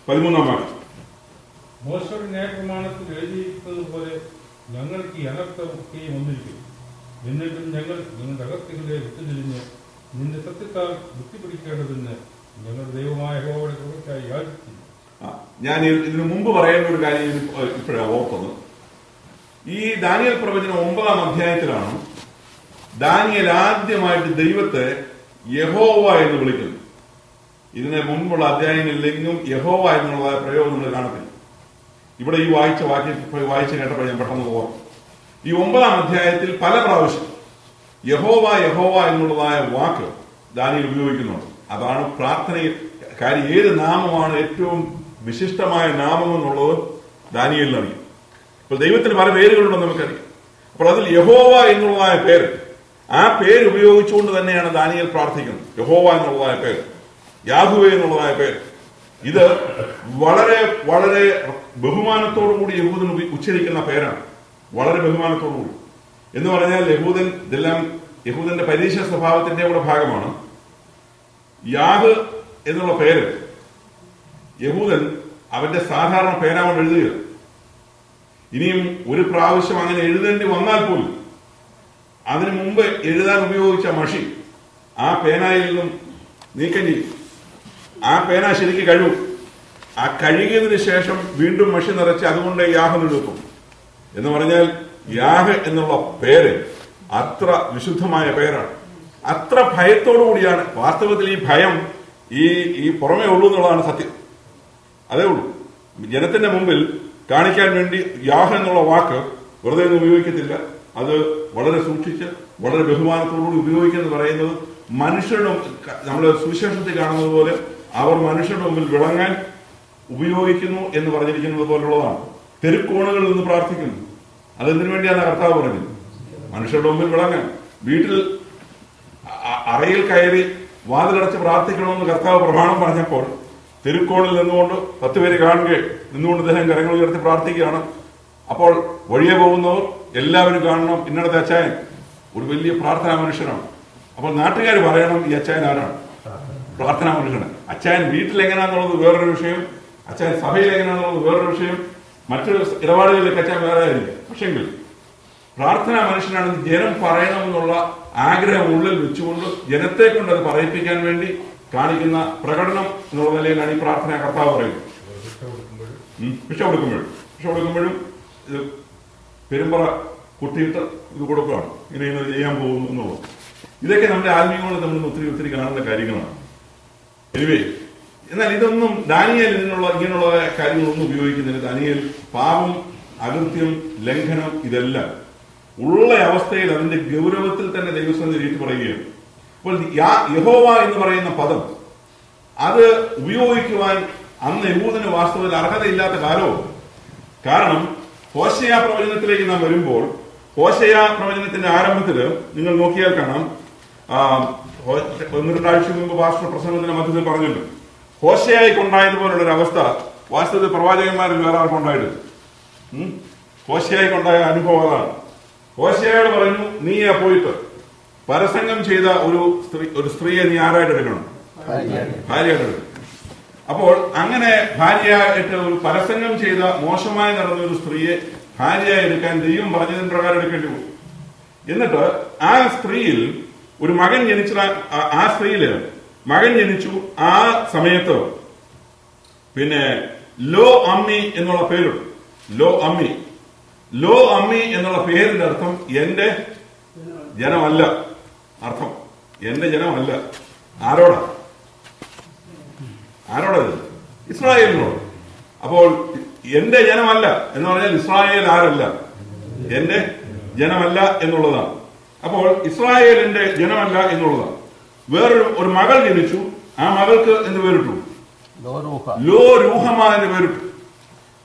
13-ാം വാക്യം, മോശയുടെ ന്യായപ്രമാണത്തിൽ എഴുതിയിരിക്കുന്നത് പോലെ ഞങ്ങൾക്ക് ഈ അനർത്ഥമൊക്കെയും വന്നിരിക്കും. എന്നിട്ടും ഞങ്ങൾ നിങ്ങളുടെ അകത്യങ്ങളെ വിട്ടുതിരിഞ്ഞ് നിന്റെ സത്യത്താൽ ബുദ്ധിപിടിക്കേണ്ടതിന് ഞങ്ങളുടെ ദൈവമായ യഹോവയുടെ കൃപയ്ക്കായി യാചിക്കുന്നു. ഞാൻ ഇതിനു മുമ്പ് പറയേണ്ട ഒരു കാര്യം ഇപ്പോഴാണ് ഓർക്കുന്നത്. ഈ ദാനിയേൽ പ്രവചനം 9-ാം അധ്യായത്തിലാണ് ദാനിയേൽ ആദ്യമായിട്ട് ദൈവത്തെ യഹോവ എന്ന് വിളിക്കുന്നത്. ഇതിന് മുൻപുള്ള അധ്യായങ്ങളിലെങ്കിലും യഹോവ എന്നുള്ളതായ പ്രയോഗം നമ്മൾ കാണത്തില്ല. ഇവിടെ ഈ വായിച്ച കേട്ടപ്പോൾ ഞാൻ പെട്ടെന്ന് ഓർക്കും. ഈ 9-ാം അധ്യായത്തിൽ പല പ്രാവശ്യം യഹോവ യഹോവ എന്നുള്ളതായ വാക്ക് ദാനിയേൽ ഉപയോഗിക്കുന്നുണ്ട്. അതാണ് പ്രാർത്ഥനയിൽ കാര്യം. ഏത് നാമമാണ് ഏറ്റവും വിശിഷ്ടമായ നാമം എന്നുള്ളത് ദാനിയേലിന് അറിയാം. അപ്പോൾ ദൈവത്തിന് പല പേരുകളുണ്ടെന്ന് നമുക്കറിയാം. അപ്പോൾ അതിൽ യഹോവ എന്നുള്ളതായ പേര്, ആ പേര് ഉപയോഗിച്ചുകൊണ്ട് തന്നെയാണ് ദാനിയേൽ പ്രാർത്ഥിക്കുന്നത്. യഹോവ എന്നുള്ളതായ പേര്, യാഹുവേ എന്നുള്ളതായ പേര്, ഇത് വളരെ വളരെ ബഹുമാനത്തോടുകൂടി യഹൂദൻ ഉച്ചരിക്കുന്ന പേരാണ്. വളരെ ബഹുമാനത്തോടുകൂടി എന്ന് പറഞ്ഞാൽ ഇതെല്ലാം യഹൂദന്റെ പരീക്ഷ സ്വഭാവത്തിന്റെ കൂടെ ഭാഗമാണ്. യാഹ് എന്നുള്ള പേര് യഹൂദൻ അവന്റെ സാധാരണ പേരാവൻ എഴുതുക. ഇനിയും ഒരു പ്രാവശ്യം അങ്ങനെ എഴുതേണ്ടി വന്നാൽ പോലും അതിനു മുമ്പ് എഴുതാൻ ഉപയോഗിച്ച മഷി ആ പേനായിൽ നിന്നും നീക്കം ചെയ്യും. ആ പേന ശരിക്ക് കഴുകും. ആ കഴുകിയതിനു ശേഷം വീണ്ടും മഷി നിറച്ച് അതുകൊണ്ട് യാഹ് എഴുതും. എന്ന് പറഞ്ഞാൽ യാഹ് എന്നുള്ള പേര് അത്ര വിശുദ്ധമായ പേരാണ്. അത്ര ഭയത്തോടുകൂടിയാണ്. വാസ്തവത്തിൽ ഈ ഭയം ഈ പുറമേ ഉള്ളൂ എന്നുള്ളതാണ് സത്യം. അതേ ഉള്ളൂ. ജനത്തിന്റെ മുമ്പിൽ കാണിക്കാൻ വേണ്ടി യാഹ് എന്നുള്ള വാക്ക് വെറുതെ ഒന്നും ഉപയോഗിക്കത്തില്ല. അത് വളരെ സൂക്ഷിച്ച് വളരെ ബഹുമാനത്തോടുകൂടി ഉപയോഗിക്കുന്നത് പറയുന്നത് മനുഷ്യരുടെ നമ്മുടെ സുവിശേഷത്തിൽ കാണുന്നത് പോലെ അവർ മനുഷ്യരുടെ മുമ്പിൽ വിളങ്ങാൻ ഉപയോഗിക്കുന്നു എന്ന് പറഞ്ഞിരിക്കുന്നത് പോലുള്ളതാണ്. തെരുക്കോണുകളിൽ നിന്ന് പ്രാർത്ഥിക്കുന്നു. അതെന്തിനു വേണ്ടിയാണ് കർത്താവ് പറഞ്ഞത്? മനുഷ്യരുടെ മുമ്പിൽ വിളങ്ങാൻ. വീട്ടിൽ അറയിൽ കയറി വാതിലടച്ച് പ്രാർത്ഥിക്കണമെന്ന് കർത്താവ് പ്രമാണം പറഞ്ഞപ്പോൾ തെരുക്കോണിൽ നിന്നുകൊണ്ട് 10 പേര് കാണുകയും നിന്നുകൊണ്ട് അദ്ദേഹം കരങ്ങൾ ഉയർത്തി പ്രാർത്ഥിക്കുകയാണ്. അപ്പോൾ വഴിയെ പോകുന്നവർ എല്ലാവരും കാണണം, ഇന്നടത്തെ അച്ചായൻ ഒരു വലിയ പ്രാർത്ഥനാ മനുഷ്യനാണ്. അപ്പോൾ നാട്ടുകാർ പറയണം ഈ അച്ചായൻ ആരാണ്? പ്രാർത്ഥനാ മനുഷ്യനാണ്. അച്ചായൻ വീട്ടിൽ എങ്ങനെയാണെന്നുള്ളത് വേറൊരു വിഷയം, അച്ചായൻ സഭയിൽ എങ്ങനെയാണെന്നുള്ളത് വേറൊരു വിഷയം, മറ്റൊരു ഇടപാടുകളിലേക്ക് അച്ചായൻ വേറെ ആയിരിക്കും. പക്ഷെങ്കിൽ പ്രാർത്ഥനാ മനുഷ്യനാണെന്ന് ജനം പറയണമെന്നുള്ള ആഗ്രഹം ഉള്ളിൽ വെച്ചുകൊണ്ട് ജനത്തെ കൊണ്ട് അത് പറയിപ്പിക്കാൻ വേണ്ടി കാണിക്കുന്ന പ്രകടനം എന്നുള്ള നിലയിലാണ് ഈ പ്രാർത്ഥന കർത്താവ് പറയുന്നത്. ഭിക്ഷ കൊടുക്കുമ്പോഴും ഇത് പെരുമ്പറ കുട്ടിയിട്ട് ഇത് കൊടുക്കുകയാണ്, ഇങ്ങനെ ചെയ്യാൻ പോകുന്നു എന്നുള്ളത്. ഇതൊക്കെ നമ്മുടെ ആത്മീയങ്ങളിൽ നമ്മൾ ഒത്തിരി കാണുന്ന കാര്യങ്ങളാണ്. എനിവേ, എന്നാൽ ഇതൊന്നും ദാനിയേൽ ഇങ്ങനെയുള്ള കാര്യങ്ങളൊന്നും ഉപയോഗിക്കുന്നില്ല. ദാനിയേൽ പാപം, അകൃത്യം, ലംഘനം ഇതെല്ലാം ഉള്ള അവസ്ഥയിൽ അതിന്റെ ഗൗരവത്തിൽ തന്നെ ദൈവസന്നിധി ഏറ്റു പറയുകയാണ്. അപ്പോൾ യഹോവ എന്ന് പറയുന്ന പദം അത് ഉപയോഗിക്കുവാൻ അന്ന് യഹൂദന് വാസ്തവത്തിൽ അർഹതയില്ലാത്ത കാലവും. കാരണം ഹോശേയ പ്രവചനത്തിലേക്ക് നാം വരുമ്പോൾ ഹോശേയ പ്രവചനത്തിന്റെ ആരംഭത്തിൽ നിങ്ങൾ നോക്കിയാൽ കാണാം, ഒന്ന് രണ്ടാഴ്ച മുമ്പ് പാസ്റ്റർ പ്രസംഗത്തിന്റെ മധ്യത്തിൽ പറഞ്ഞിട്ടുണ്ട്. ഹോശയായിക്കൊണ്ടായതുപോലുള്ള ഒരു അവസ്ഥ വാസ്തവത്തിൽ പ്രവാചകന്മാരിൽ വേറെ ആർക്കും ഉണ്ടായിട്ടില്ല. ഹോശയായിക്കൊണ്ടായ അനുഭവം അതാണ്. ഹോശയോട് പറഞ്ഞു, നീ പോയിട്ട് പരസംഗം ചെയ്ത ഒരു സ്ത്രീയെ നീ ആരായിട്ട് എടുക്കണം? ഭാര്യയായിട്ട് എടുക്കണം. അപ്പോൾ അങ്ങനെ ഭാര്യയായിട്ട് ഒരു പരസംഗം ചെയ്ത മോശമായി നടന്ന ഒരു സ്ത്രീയെ ഭാര്യയായി എടുക്കാൻ ദൈവം പറഞ്ഞതിന് പ്രകാരം എടുക്കേണ്ടി പോകും. എന്നിട്ട് ആ സ്ത്രീയിൽ ഒരു മകൻ ജനിച്ച ആ സ്ത്രീയില് മകൻ ജനിച്ചു. ആ സമയത്ത് പിന്നെ ലോ അമ്മി എന്നുള്ള പേരുണ്ട്. ലോ അമ്മി എന്നുള്ള പേരിന്റെ അർത്ഥം എന്റെ ജനമല്ല. അർത്ഥം എന്റെ ജനമല്ല. ആരോടാ? ഇസ്രായേലിനോട്. അപ്പോൾ എന്റെ ജനമല്ല എന്ന് പറഞ്ഞാൽ ഇസ്രായേൽ ആരല്ല? എന്റെ ജനമല്ല എന്നുള്ളതാണ്. അപ്പോൾ ഇസ്രായേലിന്റെ ജനമല്ല എന്നുള്ളതാണ്. വേറൊരു മകൾ ജനിച്ചു. ആ മകൾക്ക് എന്ത് പേരിട്ടു? ലോ രൂഹമ എന്ന് പേരിട്ടു.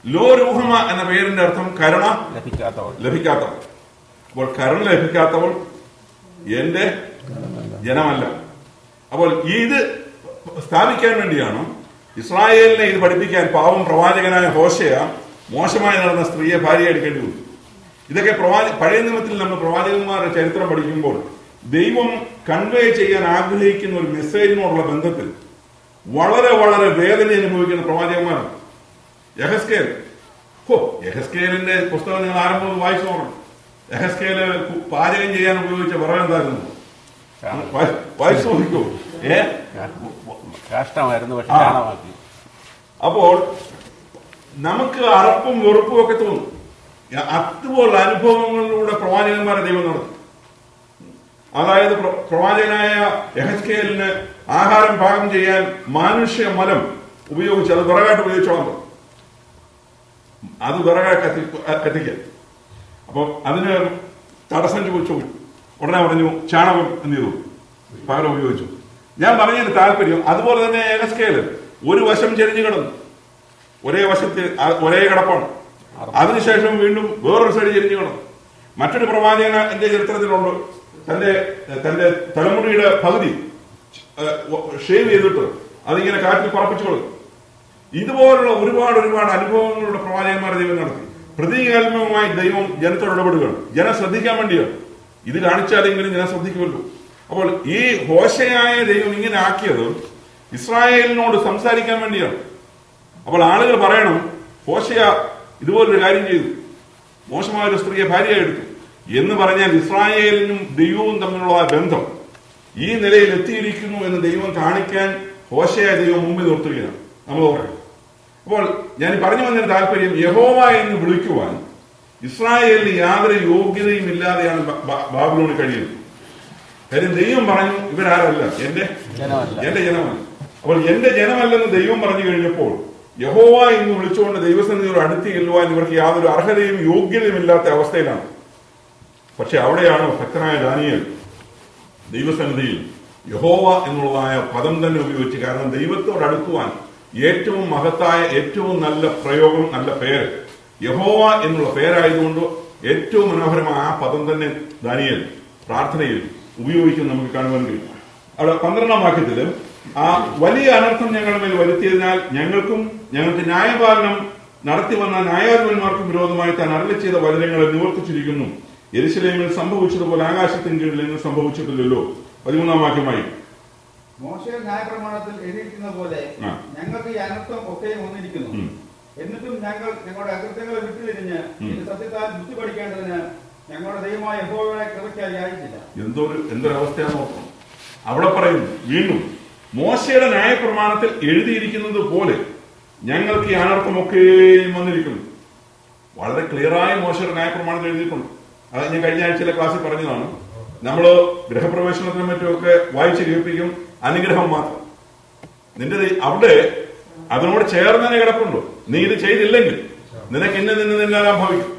ലോ രൂഹമ എന്ന പേരിന്റെ അർത്ഥം കരുണ ലഭിക്കാത്തവൾ. അപ്പോൾ കരുണ ലഭിക്കാത്തവൾ എന്റെ ജനമല്ല. അപ്പോൾ ഇത് സ്ഥാപിക്കാൻ വേണ്ടിയാണ് ഇസ്രായേലിനെ ഇത് പഠിപ്പിക്കാൻ പാവം പ്രവാചകനായ ഹോശയ മോശമായി നടന്ന സ്ത്രീയെ ഭാര്യയായി എടുക്കേണ്ടി വന്നു. ഇതൊക്കെ പഴയ നിയമത്തിൽ നമ്മൾ പ്രവാചകന്മാരുടെ ചരിത്രം പഠിക്കുമ്പോൾ ദൈവം കൺവേ ചെയ്യാൻ ആഗ്രഹിക്കുന്ന ഒരു മെസ്സേജിനോടുള്ള ബന്ധത്തിൽ വളരെ വളരെ വേദന അനുഭവിക്കുന്ന പ്രവാചകന്മാരാണ്. യഹസ്കേലിന്റെ പുസ്തകം നിങ്ങൾ ആരംഭം വായിച്ചു നോക്കണം. യഹസ്കേല് പാചകം ചെയ്യാൻ ഉപയോഗിച്ച വിറവ് എന്തായിരുന്നു? വായിച്ചു നോക്കിക്കോ. അപ്പോൾ നമുക്ക് അറപ്പും വെറുപ്പും ഒക്കെ തോന്നും. അതുപോലുള്ള അനുഭവങ്ങളിലൂടെ പ്രവാചകന്മാരെ ദൈവം നടത്തും. അതായത് പ്രവാചകനായ യഹസ്കേലിന് ആഹാരം പാകം ചെയ്യാൻ മാനുഷ്യ മലം ഉപയോഗിച്ച് അത് വിറകായിട്ട് ഉപയോഗിച്ചോളാം. അത് വിറകായി കത്തിക്കാൻ. അപ്പൊ അതിന് തടസ്സം ചോദിച്ചു. ഉടനെ പറഞ്ഞു ചാണകം എന്ത് ചെയ്തു? പകരം ഉപയോഗിച്ചു. ഞാൻ പറഞ്ഞതിന് താല്പര്യം അതുപോലെ തന്നെ യഹസ്കേല് ഒരു വശം ചെരിഞ്ഞു കിടന്നു. ഒരേ വശത്ത് ഒരേ കിടപ്പാണ്. അതിനുശേഷം വീണ്ടും വേറൊരു സൈഡ് ചെരിഞ്ഞു കിടന്നു. മറ്റൊരു പ്രവാചകൻ എന്റെ ചരിത്രത്തിലുണ്ട്. തന്റെ തലമുടിയുടെ പകുതി ഷേവ് ചെയ്തിട്ട് അതിങ്ങനെ കാറ്റിൽ പറപ്പിച്ചു കൊടുക്കും. ഇതുപോലുള്ള ഒരുപാട് അനുഭവങ്ങളുടെ പ്രവാചകന്മാരെ ദൈവം നടത്തി. പ്രതീകാത്മകമായി ദൈവം ജനത്തോട് ഇടപെടുകയാണ്. ജനം ശ്രദ്ധിക്കാൻ വേണ്ടിയാണ്. ഇത് കാണിച്ചാലെങ്കിലും ജനം ശ്രദ്ധിക്കുമല്ലോ. അപ്പോൾ ഈ ഹോശയായ ദൈവം ഇങ്ങനെ ആക്കിയത് ഇസ്രായേലിനോട് സംസാരിക്കാൻ വേണ്ടിയാണ്. അപ്പോൾ ആളുകൾ പറയണം, ഹോശയ ഇതുപോലൊരു കാര്യം ചെയ്തു, മോശമായ ഒരു സ്ത്രീയെ ഭാര്യയായി എടുത്തു എന്ന് പറഞ്ഞാൽ ഇസ്രായേലിനും ദൈവവും തമ്മിലുള്ള ബന്ധം ഈ നിലയിൽ എത്തിയിരിക്കുന്നു എന്ന് ദൈവം കാണിക്കാൻ ഹോശയായ ദൈവം മുമ്പിൽ നിർത്തുകയാണ്. നമ്മൾ പറയും. അപ്പോൾ ഞാൻ പറഞ്ഞു വന്നതിന് താല്പര്യം, യഹോവ എന്ന് വിളിക്കുവാൻ ഇസ്രായേലിന് യാതൊരു യോഗ്യതയും ഇല്ലാതെയാണ് ബാബിലോണിൽ കഴിയുന്നത്. കാര്യം ദൈവം പറഞ്ഞു, ഇവരാരല്ല, എന്റെ ജനമല്ല. അപ്പോൾ എന്റെ ജനമല്ലെന്ന് ദൈവം പറഞ്ഞു കഴിഞ്ഞപ്പോൾ യഹോവ എന്ന് വിളിച്ചുകൊണ്ട് ദൈവസന്നിധിയോട് അടുത്ത് ചെല്ലുവാൻ ഇവർക്ക് യാതൊരു അർഹതയും യോഗ്യതയും ഇല്ലാത്ത അവസ്ഥയിലാണ്. പക്ഷെ അവിടെയാണ് ഭക്തനായ ദാനിയേൽ ദൈവസന്നിധിയിൽ യഹോവ എന്നുള്ളതായ പദം തന്നെ ഉപയോഗിച്ച്. കാരണം ദൈവത്തോട് അടുക്കുവാൻ ഏറ്റവും മഹത്തായ ഏറ്റവും നല്ല പ്രയോഗം, നല്ല പേര് യഹോവ എന്നുള്ള പേരായതുകൊണ്ട് ഏറ്റവും മനോഹരമായ ആ പദം തന്നെ ദാനിയേൽ പ്രാർത്ഥനയിൽ ഉപയോഗിക്കുന്നത് നമുക്ക് കാണുവാൻ കഴിയും. അവിടെ 12-ാം വാക്യത്തില് ആ വലിയ അനർത്ഥം ഞങ്ങളുടെ മേൽ വരുത്തിയതിനാൽ ഞങ്ങൾക്ക് ന്യായപാലനം നടത്തി വന്ന ന്യായാധിപന്മാർക്കും വിരോധമായി താൻ അരുളി ചെയ്ത വചനങ്ങളെ നിവർത്തിച്ചിരിക്കുന്നു. യെരൂശലേമിൽ സംഭവിച്ചതുപോലെ ആകാശത്തിന് കീഴിൽ എങ്ങും സംഭവിച്ചിട്ടില്ലല്ലോ. 13-ാം വാക്യമായി മോശെ ന്യായപ്രമാണത്തിൽ എഴുതിയിരിക്കുന്ന പോലെ ഞങ്ങൾക്ക് ഈ അനർത്ഥം ഒക്കെ വന്നിരിക്കുന്നു. എന്നിട്ടും ഞങ്ങൾ ഞങ്ങളുടെ അകൃത്യങ്ങളെ വിട്ടുതിരിഞ്ഞ് സത്യത്താൽ ബുദ്ധി പഠിക്കേണ്ടതിന് ഞങ്ങളുടെ ദൈവമായ യഹോവയുടെ കൃപയ്ക്കായി യാചിച്ചില്ല. എന്തൊരവസ്ഥയാണെന്ന് നോക്കണം. അവിടെ പറയുന്നു വീണ്ടും, മോശയുടെ ന്യായപ്രമാണത്തിൽ എഴുതിയിരിക്കുന്നത് പോലെ ഞങ്ങൾക്ക് ഈ അനർത്ഥമൊക്കെയും വന്നിരിക്കുന്നു. വളരെ ക്ലിയറായി മോശയുടെ ന്യായപ്രമാണത്തിൽ എഴുതിയിട്ടുണ്ട്. അത് ഞാൻ കഴിഞ്ഞ ആഴ്ചയിലെ ക്ലാസ്സിൽ പറഞ്ഞതാണ്. നമ്മള് ഗൃഹപ്രവേശനത്തിനും മറ്റുമൊക്കെ വായിച്ച് കേൾപ്പിക്കും, അനുഗ്രഹം മാത്രം. നിന്റെ അവിടെ അതിനോട് ചേർന്നതിനെ കിടപ്പുണ്ടോ, നീ ഇത് ചെയ്തില്ലെങ്കിൽ നിനക്ക് ഇന്നെല്ലാം ഭവിക്കും.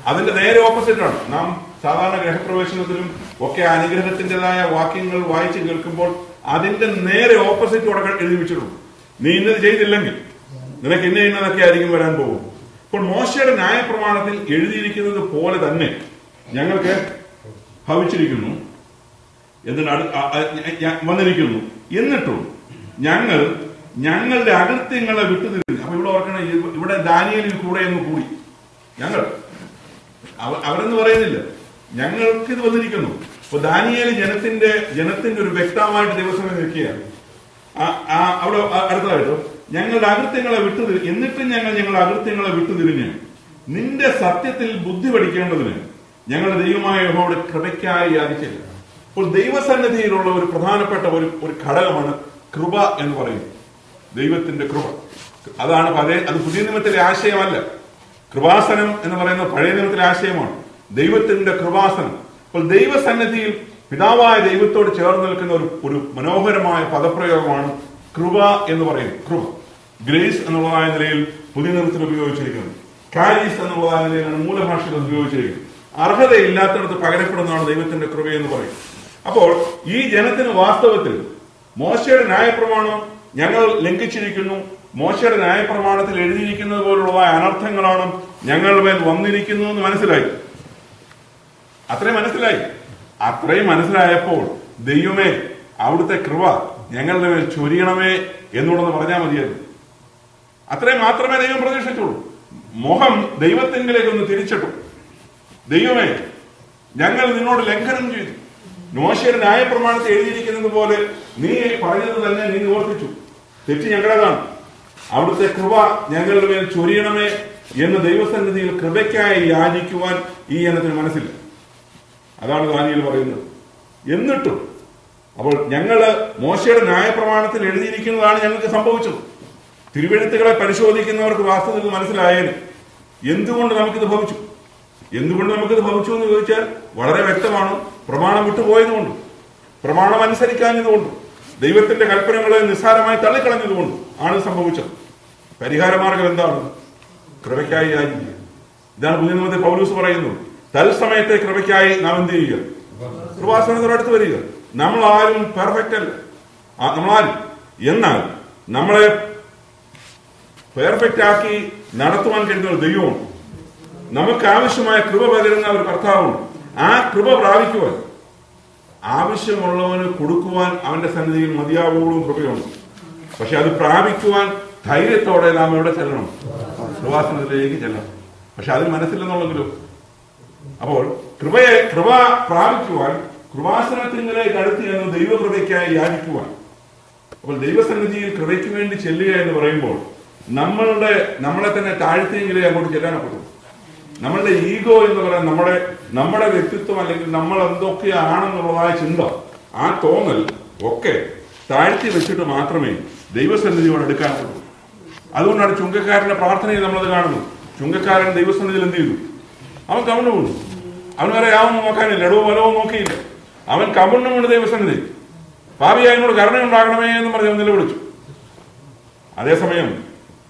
അതിന്റെ നേരെ ഓപ്പോസിറ്റാണ്. നാം സാധാരണ ഗൃഹപ്രവേശനത്തിലും ഒക്കെ അനുഗ്രഹത്തിൻ്റെതായ വാക്യങ്ങൾ വായിച്ച് കേൾക്കുമ്പോൾ അതിന്റെ നേരെ ഓപ്പോസിറ്റ് അവിടെ എഴുതി വെച്ചിട്ടുണ്ട്. നീ ഇന്നത് ചെയ്തില്ലെങ്കിൽ നിനക്ക് ഇന്നതൊക്കെ ആയിരിക്കും വരാൻ പോകും. അപ്പോൾ മോശയുടെ ന്യായപ്രമാണത്തിൽ എഴുതിയിരിക്കുന്നത് പോലെ തന്നെ ഞങ്ങൾക്ക് ഭവിച്ചിരിക്കുന്നു. വന്നിരിക്കുന്നു. എന്നിട്ടും ഞങ്ങളുടെ അകൃത്യങ്ങളെ വിട്ടുതിരിഞ്ഞു. അപ്പൊ ഇവിടെ ഓർക്കണം, ഇവിടെ ദാനിയേലിൽ കൂടെ എന്ന് കൂടി ഞങ്ങൾ, അവരെന്ന് പറയുന്നില്ല, ഞങ്ങൾക്കിത് വന്നിരിക്കുന്നു. അപ്പൊ ദാനിയേൽ ജനത്തിന്റെ ഒരു വ്യക്തമായിട്ട് ദിവസം നിൽക്കുകയാണ്. അവിടെ അടുത്തതായിട്ട് ഞങ്ങളുടെ അകൃത്യങ്ങളെ എന്നിട്ടും ഞങ്ങളുടെ അകൃത്യങ്ങളെ വിട്ടുതിരിഞ്ഞ് നിന്റെ സത്യത്തിൽ ബുദ്ധി പഠിക്കേണ്ടതിന് ഞങ്ങളുടെ ദൈവമായ യഹോവയുടെ കൃപയ്ക്കായി യാചിച്ചില്ല. അപ്പോൾ ദൈവസന്നിധിയിലുള്ള ഒരു പ്രധാനപ്പെട്ട ഒരു ഘടകമാണ് കൃപ എന്ന് പറയുന്നത്. ദൈവത്തിന്റെ കൃപ അതാണ് അത് പുതിയ നിയമത്തിലെ ആശയമല്ല. കൃപാസനം എന്ന് പറയുന്നത് പഴയ നിയമത്തിലെ ആശയമാണ്. ദൈവത്തിന്റെ കൃപാസനം. അപ്പോൾ ദൈവസന്നിധിയിൽ പിതാവായ ദൈവത്തോട് ചേർന്ന് നിൽക്കുന്ന ഒരു മനോഹരമായ പദപ്രയോഗമാണ് കൃപ എന്ന് പറയുന്നത്. കൃപ, ഗ്രേസ് എന്നുള്ളതായ നിലയിൽ പുതിയ നിയമത്തിൽ ഉപയോഗിച്ചിരിക്കുന്നത്. കാരീസ് എന്നുള്ളതായ നിലയിലാണ് മൂലഭാഷയിൽ ഉപയോഗിച്ചിരിക്കുന്നത്. അർഹതയില്ലാത്തടത്ത് പകരപ്പെടുന്നതാണ് ദൈവത്തിന്റെ കൃപ എന്ന് പറയും. അപ്പോൾ ഈ ജനത്തിന് വാസ്തവത്തിൽ മോശയുടെ ന്യായപ്രമാണം ഞങ്ങൾ ലംഘിച്ചിരിക്കുന്നു, മോശയുടെ ന്യായപ്രമാണത്തിൽ എഴുതിയിരിക്കുന്നത് പോലുള്ളതായ അനർത്ഥങ്ങളാണ് ഞങ്ങളുടെ മേൽ വന്നിരിക്കുന്നു എന്ന് മനസ്സിലായി. അത്രയും മനസ്സിലായപ്പോൾ ദൈവമേ അവിടുത്തെ കൃപ ഞങ്ങളുടെ മേൽ ചൊരിയണമേ എന്നുള്ളതെന്ന് പറഞ്ഞാൽ മതിയായിരുന്നു. അത്രയും മാത്രമേ ദൈവം പ്രതീക്ഷിച്ചുള്ളൂ. മുഖം ദൈവത്തിങ്കിലേക്ക് ഒന്ന് തിരിച്ചിട്ടു. ദൈവമേ, ഞങ്ങൾ നിന്നോട് ലംഘനം ചെയ്തു. മോശയുടെ ന്യായപ്രമാണത്തിൽ എഴുതിയിരിക്കുന്നത് പോലെ നീ പറഞ്ഞത് തന്നെ നീ നിവർത്തിച്ചു. തെറ്റ് ഞങ്ങളുടേതാണ്. അവിടുത്തെ കൃപ ഞങ്ങളുടെ മേൽ ചൊരിയണമേ എന്ന് ദൈവസന്നിധിയിൽ കൃപയ്ക്കായി യാചിക്കുവാൻ ഈ ജനത്തിന് മനസ്സില്ല. അതാണ് ദാനിയേൽ പറയുന്നത്. എന്നിട്ടും അപ്പോൾ ഞങ്ങള് മോശയുടെ ന്യായപ്രമാണത്തിൽ എഴുതിയിരിക്കുന്നതാണ് ഞങ്ങൾക്ക് സംഭവിച്ചത്. തിരുവെഴുത്തുകളെ പരിശോധിക്കുന്നവർക്ക് വാസ്തവത്തിൽ മനസ്സിലായേന് എന്തുകൊണ്ട് നമുക്കിത് ഭവിച്ചു. എന്തുകൊണ്ട് നമുക്കിത് ഭവിച്ചു എന്ന് ചോദിച്ചാൽ വളരെ വ്യക്തമാണ്. പ്രമാണം വിട്ടുപോയതുകൊണ്ട്, പ്രമാണം അനുസരിക്കാഞ്ഞതുകൊണ്ട്, ദൈവത്തിന്റെ കൽപ്പനകളെ നിസ്സാരമായി തള്ളിക്കളഞ്ഞതുകൊണ്ട് ആണ് സംഭവിച്ചത്. പരിഹാരമാർഗം എന്താണ്? കൃപയ്ക്കായി യാചിക്കുക. ഇതാണ് പുതിയ നിയമത്തിൽ പൗലോസ് പറയുന്നത്. തത്സമയത്തെ കൃപയ്ക്കായി നാം എന്ത് ചെയ്യുക? കൃപാസനത്തോടടുത്ത് വരിക. നമ്മളാരും പെർഫെക്റ്റ് അല്ല, നമ്മളാരും. എന്നാൽ നമ്മളെ പെർഫെക്റ്റ് ആക്കി നടത്തുവാൻ കഴിയുന്ന ഒരു ദൈവമാണ്. നമുക്ക് ആവശ്യമായ കൃപ പകരുന്ന ഒരു കർത്താവുണ്ട്. ആ കൃപ പ്രാപിക്കുവാൻ, ആവശ്യമുള്ളവന് കൊടുക്കുവാൻ അവന്റെ സന്നിധിയിൽ മതിയാവോളം കൃപയുണ്ട്. പക്ഷെ അത് പ്രാപിക്കുവാൻ ധൈര്യത്തോടെ നാം എവിടെ ചെല്ലണം? കൃപാസനത്തിലേക്ക് ചെല്ലണം. പക്ഷെ അതിൽ മനസ്സില്ലെന്നുള്ളെങ്കിലും. അപ്പോൾ കൃപ പ്രാപിക്കുവാൻ കൃപാസനത്തിലേക്ക് അടുത്ത് എന്ന് ദൈവകൃപയ്ക്കായി യാചിക്കുവാൻ. അപ്പോൾ ദൈവസന്നിധിയിൽ കൃപയ്ക്ക് വേണ്ടി ചെല്ലുക എന്ന് പറയുമ്പോൾ നമ്മളെ തന്നെ താഴ്ത്തിയെങ്കിലേ അങ്ങോട്ട് ചെല്ലാനൊക്കെ. നമ്മളുടെ ഈഗോ എന്ന് പറയാൻ നമ്മുടെ വ്യക്തിത്വം അല്ലെങ്കിൽ നമ്മൾ എന്തൊക്കെയാണെന്നുള്ളതായ ചിന്ത, ആ തോന്നൽ ഒക്കെ താഴ്ത്തി വെച്ചിട്ട് മാത്രമേ ദൈവസന്നിധിയോട് എടുക്കാനുള്ളൂ. അതുകൊണ്ടാണ് ചുങ്കക്കാരന്റെ പ്രാർത്ഥനയിൽ നമ്മളത് കാണുന്നത്. ചുങ്കക്കാരൻ ദൈവസന്നിധിയിൽ എന്ത് ചെയ്തു? അവൻ കവിണ്ണു വീണു. അവൻ വരെ യാതൊന്നും നോക്കാനില്ല, ഇടവോ വലവോ നോക്കിയില്ല. അവൻ കവിണ്ണു വീണ് ദൈവസന്നിധി. പാപിയായതിനോട് കരുണയുണ്ടാകണമേ എന്ന് പറഞ്ഞ് അവൻ നിലവിളിച്ചു. അതേസമയം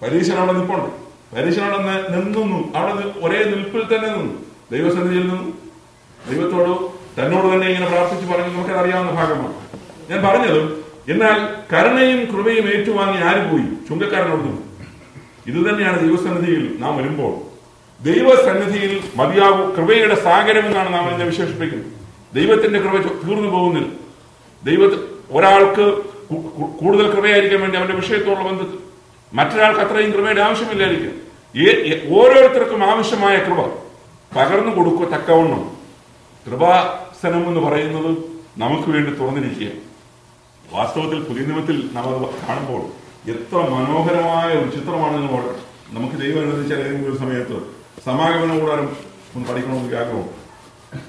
പരീശൻ അവിടെ നിൽപ്പുണ്ട്. പരീശൻ അവിടെ നിന്നു. അവിടെ ഒരേ നിൽപ്പിൽ തന്നെ നിന്നു. ദൈവസന്നിധിയിൽ നിന്നു. ദൈവത്തോട് തന്നോട് തന്നെ ഇങ്ങനെ പ്രാർത്ഥിച്ച് പറഞ്ഞു. നമുക്കത് അറിയാവുന്ന ഭാഗമാണ് ഞാൻ പറഞ്ഞതും. എന്നാൽ കരുണയും കൃപയും ഏറ്റുവാങ്ങി ആര് പോയി? ചുങ്കക്കാരനോട് നിന്നു. ഇത് തന്നെയാണ് ദൈവസന്നിധിയിൽ നാം വരുമ്പോൾ. ദൈവസന്നിധിയിൽ മതിയാകും കൃപയുടെ സാഗരം എന്നാണ് നാം ഇതിനെ വിശേഷിപ്പിക്കുന്നത്. ദൈവത്തിന്റെ കൃപ തീർന്നു പോകുന്നില്ല. ഒരാൾക്ക് കൂടുതൽ കൃപയായിരിക്കാൻ വേണ്ടി അവന്റെ വിഷയത്തോടുള്ള ബന്ധത്തിൽ മറ്റൊരാൾക്ക് അത്രയും കൃപയുടെ ആവശ്യമില്ലായിരിക്കും. ഓരോരുത്തർക്കും ആവശ്യമായ കൃപ പകർന്നു കൊടുക്കത്തക്കവണ്ണം കൃപാസനം എന്ന് പറയുന്നത് നമുക്ക് വേണ്ടി തുറന്നിരിക്കുക. വാസ്തവത്തിൽ പുതിയ നിയമത്തിൽ നാം അത് കാണുമ്പോൾ എത്ര മനോഹരമായ ഒരു ചിത്രമാണ് നിങ്ങൾ. നമുക്ക് ദൈവം അനുവദിച്ചാൽ ഏതെങ്കിലും ഒരു സമയത്ത് സമാഗമന കൂടാരം ഒന്ന് പഠിക്കണമെന്ന് ആഗ്രഹം.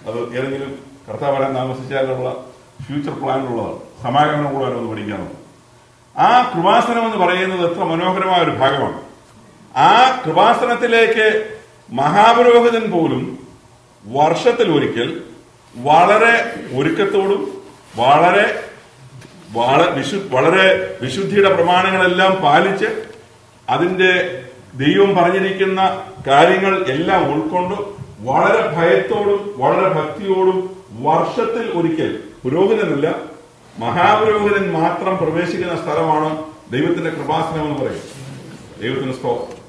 അത് ഏതെങ്കിലും കർത്താവ് വരാൻ താമസിച്ചാലുള്ള ഫ്യൂച്ചർ പ്ലാനിലുള്ളതാണ്. സമാഗമന കൂടാരം ഒന്ന് പഠിക്കാനുള്ളത്. ആ കൃപാസനം എന്ന് പറയുന്നത് എത്ര മനോഹരമായ ഒരു ഭാഗമാണ്. ആ കൃപാസനത്തിലേക്ക് മഹാപുരോഹിതൻ പോലും വർഷത്തിൽ ഒരിക്കൽ വളരെ ഒരുക്കത്തോടും വളരെ വിശുദ്ധിയുടെ പ്രമാണങ്ങളെല്ലാം പാലിച്ച് അതിന്റെ ദൈവം പറഞ്ഞിരിക്കുന്ന കാര്യങ്ങൾ എല്ലാം ഉൾക്കൊണ്ട് വളരെ ഭയത്തോടും വളരെ ഭക്തിയോടും വർഷത്തിൽ ഒരിക്കൽ, പുരോഹിതനല്ല മഹാപുരോഹിതൻ മാത്രം പ്രവേശിക്കുന്ന സ്ഥലമാണ് ദൈവത്തിന്റെ കൃപാസനം എന്ന് പറയും. ദൈവത്തിന് സ്തോത്രം.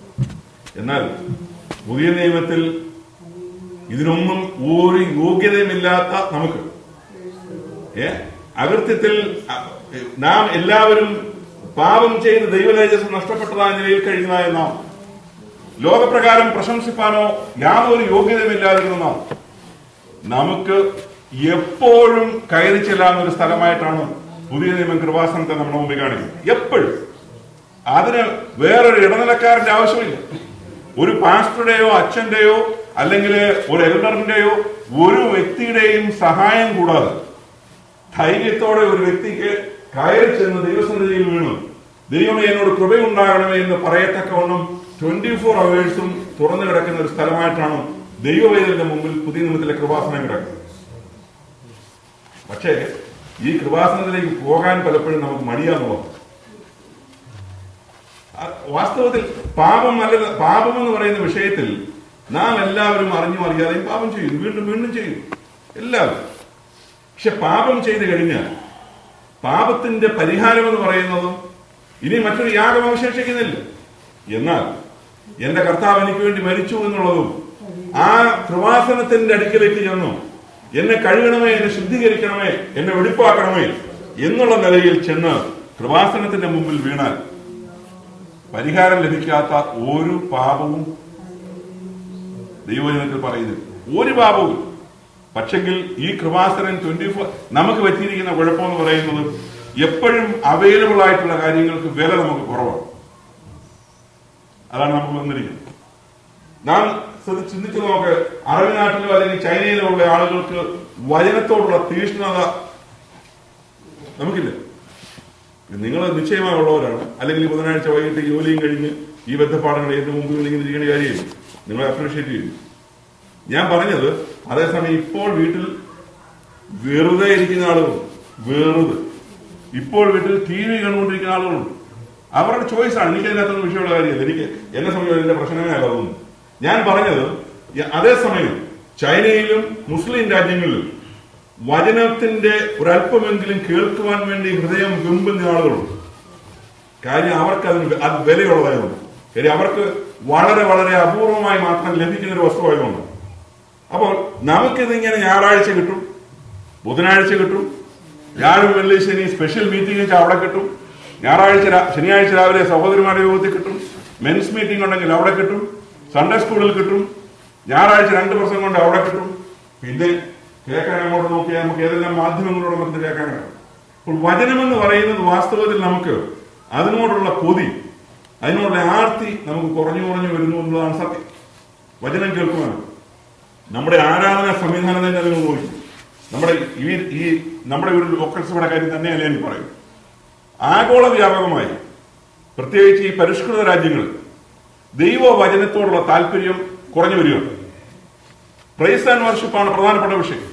എന്നാൽ പുതിയ നിയമത്തിൽ ഇതിനൊന്നും ഒരു യോഗ്യതയുമില്ലാത്ത നമുക്ക് അകൃത്യത്തിൽ നാം എല്ലാവരും പാപം ചെയ്ത് ദൈവതേജസ് നഷ്ടപ്പെട്ടതായ നിലയിൽ കഴിയുന്നതായ നാം ലോകപ്രകാരം പ്രശംസിപ്പാനോ യാതൊരു യോഗ്യതയുമില്ലാതിരുന്ന നാം നമുക്ക് എപ്പോഴും കയറി ചെല്ലാവുന്ന ഒരു സ്ഥലമായിട്ടാണ് പുതിയ നിയമം കൃപാസനത്തെ നമ്മുടെ മുമ്പിൽ കാണിക്കുന്നത്. എപ്പോഴും അതിന് വേറൊരു ഇടനിലക്കാരന്റെ ആവശ്യമില്ല. ഒരു പാസ്റ്ററുടെയോ അച്ഛന്റെയോ അല്ലെങ്കിൽ ഒരു എൽഡറിന്റെയോ ഒരു വ്യക്തിയുടെയും സഹായം കൂടാതെ ധൈര്യത്തോടെ ഒരു വ്യക്തിക്ക് കയറി ചെന്ന് ദൈവസന്നിധിയിൽ വീണു ദൈവമേ എന്നോട് കൃപയുണ്ടാകണമേ എന്ന് പറയത്തക്കവണ്ണം 24 hours തുറന്നു കിടക്കുന്ന ഒരു സ്ഥലമായിട്ടാണ് ദൈവവേദന്റെ മുമ്പിൽ പുതിയ നിയമത്തിലെ കൃപാസനം കിടക്കുന്നത്. പക്ഷേ ഈ കൃപാസനത്തിലേക്ക് പോകാൻ പലപ്പോഴും നമുക്ക് മടിയാന്നുള്ളത്. വാസ്തവത്തിൽ പാപം എന്ന് പറയുന്ന വിഷയത്തിൽ നാം എല്ലാവരും അറിഞ്ഞും അറിയാതെയും പാപം ചെയ്യും, വീണ്ടും വീണ്ടും ചെയ്യും എല്ലാവരും. പക്ഷെ പാപം ചെയ്ത് കഴിഞ്ഞാൽ പാപത്തിന്റെ പരിഹാരം എന്ന് പറയുന്നതും ഇനി മറ്റൊരു യാഗം അവശേഷിക്കുന്നില്ല. എന്നാൽ എന്റെ കർത്താവ് എനിക്ക് വേണ്ടി മരിച്ചു എന്നുള്ളതും ആ കൃപാസനത്തിന്റെ അടുക്കലേക്ക് ചെന്നു എന്നെ കഴുകണമേ, എന്നെ ശുദ്ധീകരിക്കണമേ, എന്നെ വെടിപ്പാക്കണമേ എന്നുള്ള നിലയിൽ ചെന്ന് കൃപാസനത്തിന്റെ മുമ്പിൽ വീണാൽ പരിഹാരം ലഭിക്കാത്ത ഒരു പാപവും ദൈവജനത്തിൽ പറയുന്നില്ല, ഒരു പാപവും. പക്ഷെങ്കിൽ ഈ കൃപാസനം 24 നമുക്ക് പറ്റിയിരിക്കുന്ന കുഴപ്പമെന്ന് പറയുന്നത് എപ്പോഴും അവൈലബിൾ ആയിട്ടുള്ള കാര്യങ്ങൾക്ക് വില നമുക്ക് കുറവാണ്. അതാണ് നമുക്ക് വന്നിരിക്കുന്നത്. നാം ചിന്തിച്ചു നോക്ക്, അറബ് നാട്ടിലോ അല്ലെങ്കിൽ ചൈനയിലോ ഉള്ള ആളുകൾക്ക് വചനത്തോടുള്ള തീഷ്ണത നമുക്കില്ല. നിങ്ങൾ നിശ്ചയമായി ഉള്ളവരാണ്. അല്ലെങ്കിൽ ബുധനാഴ്ച വൈകിട്ട് ജോലിയും കഴിഞ്ഞ് ഈ ബന്ധപ്പാടുകൾ ഏത് മുമ്പിൽ ഇങ്ങനെ ചെയ്യുന്ന കാര്യമില്ല, നിങ്ങളെ അപ്രീഷിയേറ്റ് ചെയ്യും. ഞാൻ പറഞ്ഞത് അതേസമയം ഇപ്പോൾ വീട്ടിൽ വെറുതെ ഇരിക്കുന്ന ആളുകളുണ്ട്, വെറുതെ ഇപ്പോൾ വീട്ടിൽ TV കണ്ടുകൊണ്ടിരിക്കുന്ന ആളുകളുണ്ട്. അവരുടെ ചോയ്സാണ്. എനിക്ക് അതിനകത്തൊന്നും വിഷയമുള്ള കാര്യമില്ല. എനിക്ക് എന്നെ സംബന്ധിച്ച് അതിന്റെ പ്രശ്നമേ അല്ല അതൊന്നും. ഞാൻ പറഞ്ഞത് അതേസമയം ചൈനയിലും മുസ്ലിം രാജ്യങ്ങളിലും വചനത്തിന്റെ ഒരല്പമെങ്കിലും കേൾക്കുവാൻ വേണ്ടി ഹൃദയം വെമ്പുന്ന ആളുകളുണ്ട്. കാര്യം അവർക്ക് അത് വിലയുള്ളതായതുകൊണ്ട്. കാര്യം അവർക്ക് വളരെ വളരെ അപൂർവമായി മാത്രം ലഭിക്കുന്ന ഒരു വസ്തുവായതുകൊണ്ട്. അപ്പോൾ നമുക്കിതിങ്ങനെ ഞായറാഴ്ച കിട്ടും, ബുധനാഴ്ച കിട്ടും, ഞായറും വെള്ളി ശനി സ്പെഷ്യൽ മീറ്റിംഗ് വെച്ചാൽ അവിടെ കിട്ടും, ശനിയാഴ്ച രാവിലെ സഹോദരിമാരുടെ യോഗത്തിൽ കിട്ടും, മെൻസ് മീറ്റിംഗ് ഉണ്ടെങ്കിൽ അവിടെ കിട്ടും, സൺഡേ സ്കൂളിൽ കിട്ടും, ഞായറാഴ്ച 2 ദിവസം കൊണ്ട് അവിടെ കിട്ടും. പിന്നെ കേൾക്കാൻ അങ്ങോട്ട് നോക്കിയാൽ നമുക്ക് ഏതെല്ലാം മാധ്യമങ്ങളോട് നമുക്ക് കേൾക്കാനാണ്. അപ്പോൾ വചനമെന്ന് പറയുന്നത് വാസ്തവത്തിൽ നമുക്ക് അതിനോടുള്ള കൊതി, അതിനോടുള്ള ആർത്തി നമുക്ക് കുറഞ്ഞു വരുന്നു എന്നതാണ് സത്യം. വചനം കേൾക്കുവാനും നമ്മുടെ ആരാധന സംവിധാനം തന്നെ നിങ്ങൾ നോക്കി, നമ്മുടെ ഒരു ലോക്കൽ സഭയുടെ കാര്യം തന്നെയല്ല ഞാൻ പറയും. ആഗോള വ്യാപകമായി പ്രത്യേകിച്ച് ഈ പരിഷ്കൃത രാജ്യങ്ങളിൽ ദൈവവചനത്തോടുള്ള താല്പര്യം കുറഞ്ഞു വരികയാണ്. പ്രൈസ് ആൻഡ് വർഷിപ്പാണ് പ്രധാനപ്പെട്ട വിഷയം.